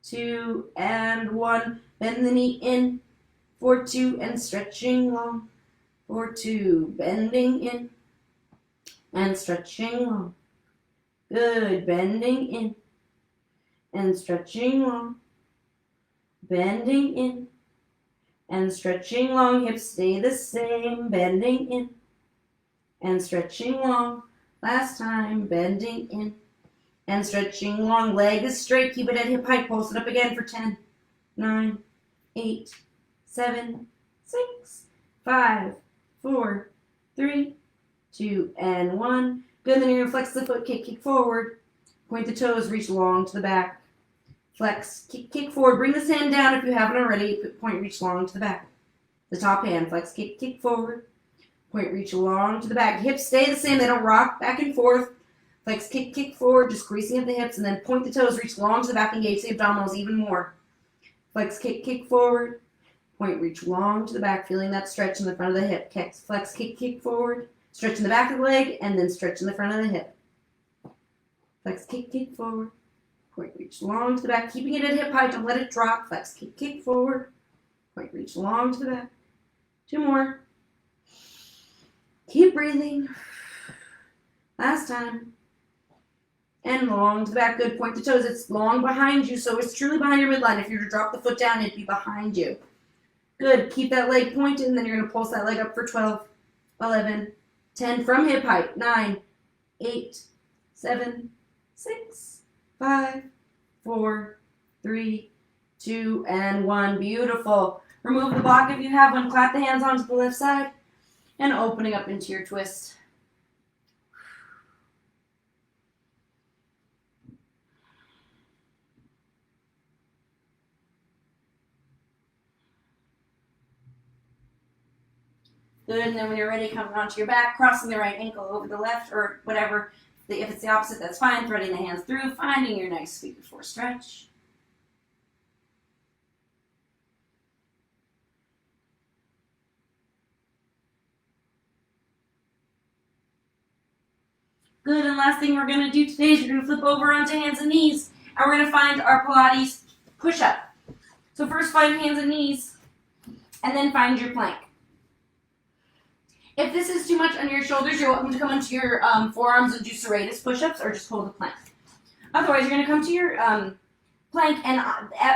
2, and 1. Bend the knee in for 2 and stretching long for 2. Bending in and stretching long. Good. Bending in and stretching long. Bending in and stretching long. Hips stay the same. Bending in and stretching long. Last time. Bending in and stretching long. Leg is straight. Keep it at hip height. Pulse it up again for 10, 9, 8, 7, 6, 5, 4, 3, 2, and 1. Good. Then you're going to flex the foot. Kick forward. Point the toes. Reach long to the back. Flex. Kick forward. Bring this hand down if you haven't already. Point, reach long to the back. The top hand. Flex. Kick forward. Point, reach long to the back. Hips stay the same. They don't rock back and forth. Flex, kick forward, just greasing at the hips, and then point the toes, reach long to the back, engage the abdominals even more. Flex, kick forward, point, reach long to the back, feeling that stretch in the front of the hip. Flex, kick forward, stretch in the back of the leg, and then stretch in the front of the hip. Flex, kick forward, point, reach long to the back, keeping it at hip height, don't let it drop. Flex, kick forward, point, reach long to the back. 2 more. Keep breathing. Last time. And long to the back. Good. Point the toes. It's long behind you, so it's truly behind your midline. If you were to drop the foot down, it'd be behind you. Good. Keep that leg pointed, and then you're going to pulse that leg up for 12, 11, 10 from hip height. 9, 8, 7, 6, 5, 4, 3, 2, and 1. Beautiful. Remove the block if you have one. Clap the hands onto the left side and opening up into your twist. Good, and then when you're ready, come onto your back, crossing the right ankle over the left, or whatever. If it's the opposite, that's fine. Threading the hands through, finding your nice sweep before stretch. Good, and last thing we're going to do today is you're going to flip over onto hands and knees, and we're going to find our Pilates push-up. So first find hands and knees, and then find your plank. If this is too much on your shoulders, you're welcome to come onto your forearms and do serratus push-ups, or just hold the plank. Otherwise, you're going to come to your plank, and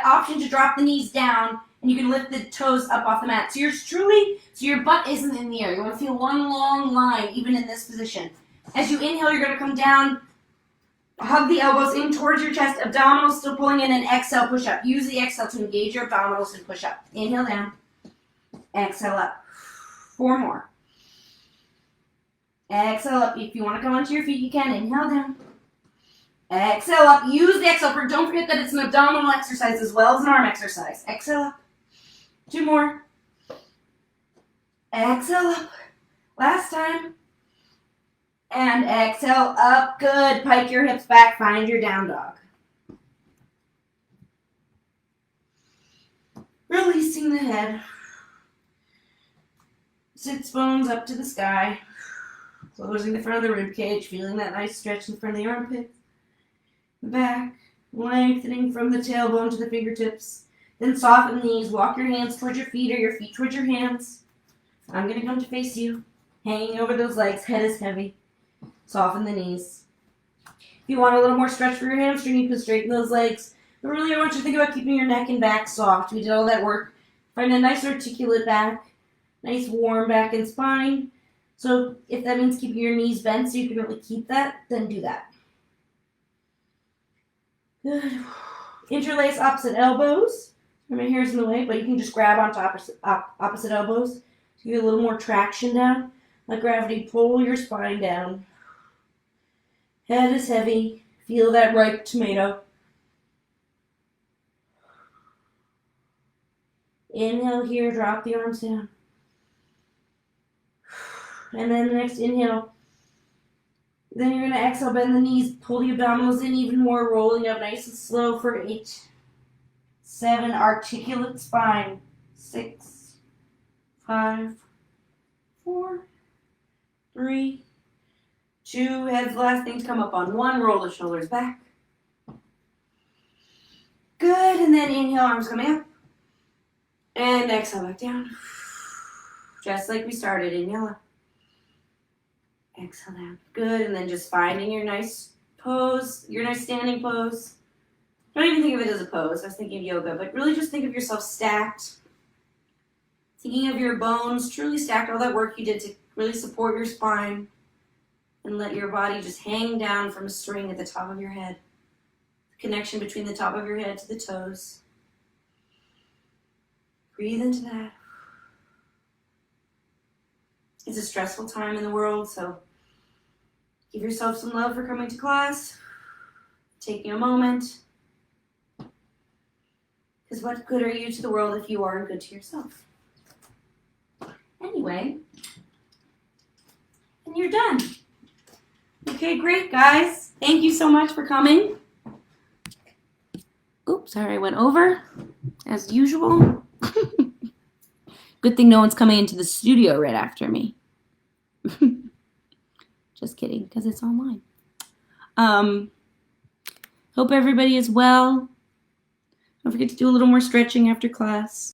option to drop the knees down, and you can lift the toes up off the mat. So your butt isn't in the air. You want to feel one long line, even in this position. As you inhale, you're going to come down, hug the elbows in towards your chest, abdominals still pulling in, and exhale, push up. Use the exhale to engage your abdominals and push up. Inhale down, exhale up. 4 more. Exhale up. If you want to come onto your feet, you can. Inhale down. Exhale up. Use the exhale. Don't forget that it's an abdominal exercise as well as an arm exercise. Exhale up. 2 more. Exhale up. Last time. And exhale up. Good. Pike your hips back. Find your down dog. Releasing the head. Sits bones up to the sky. Closing the front of the rib cage, feeling that nice stretch in front of the armpits. The back, lengthening from the tailbone to the fingertips. Then soften the knees, walk your hands towards your feet or your feet towards your hands. I'm going to come to face you, hanging over those legs, head is heavy. Soften the knees. If you want a little more stretch for your hamstring, you can straighten those legs. But really, I want you to think about keeping your neck and back soft. We did all that work. Find a nice articulate back, nice warm back and spine. So if that means keeping your knees bent so you can really keep that, then do that. Good. Interlace opposite elbows. My hair's in the way, but you can just grab onto opposite elbows. So you get a little more traction down. Let gravity pull your spine down. Head is heavy. Feel that ripe tomato. Inhale here, drop the arms down. And then the next inhale. Then you're going to exhale, bend the knees, pull the abdominals in even more, rolling up nice and slow for 8, 7, articulate spine, 6, 5, 4, 3, 2, heads last thing to come up on 1, roll the shoulders back. Good, and then inhale, arms coming up. And exhale back down. Just like we started, inhale up. Exhale down. Good, and then just finding your nice pose, your nice standing pose. Don't even think of it as a pose. I was thinking of yoga, but really just think of yourself stacked. Thinking of your bones truly stacked, all that work you did to really support your spine. And let your body just hang down from a string at the top of your head. The connection between the top of your head to the toes. Breathe into that. It's a stressful time in the world, so give yourself some love for coming to class, taking a moment. Because what good are you to the world if you aren't good to yourself? Anyway, and you're done. Okay, great, guys. Thank you so much for coming. Oops, sorry, I went over, as usual. Good thing no one's coming into the studio right after me. Just kidding, because it's online. Hope everybody is well. Don't forget to do a little more stretching after class.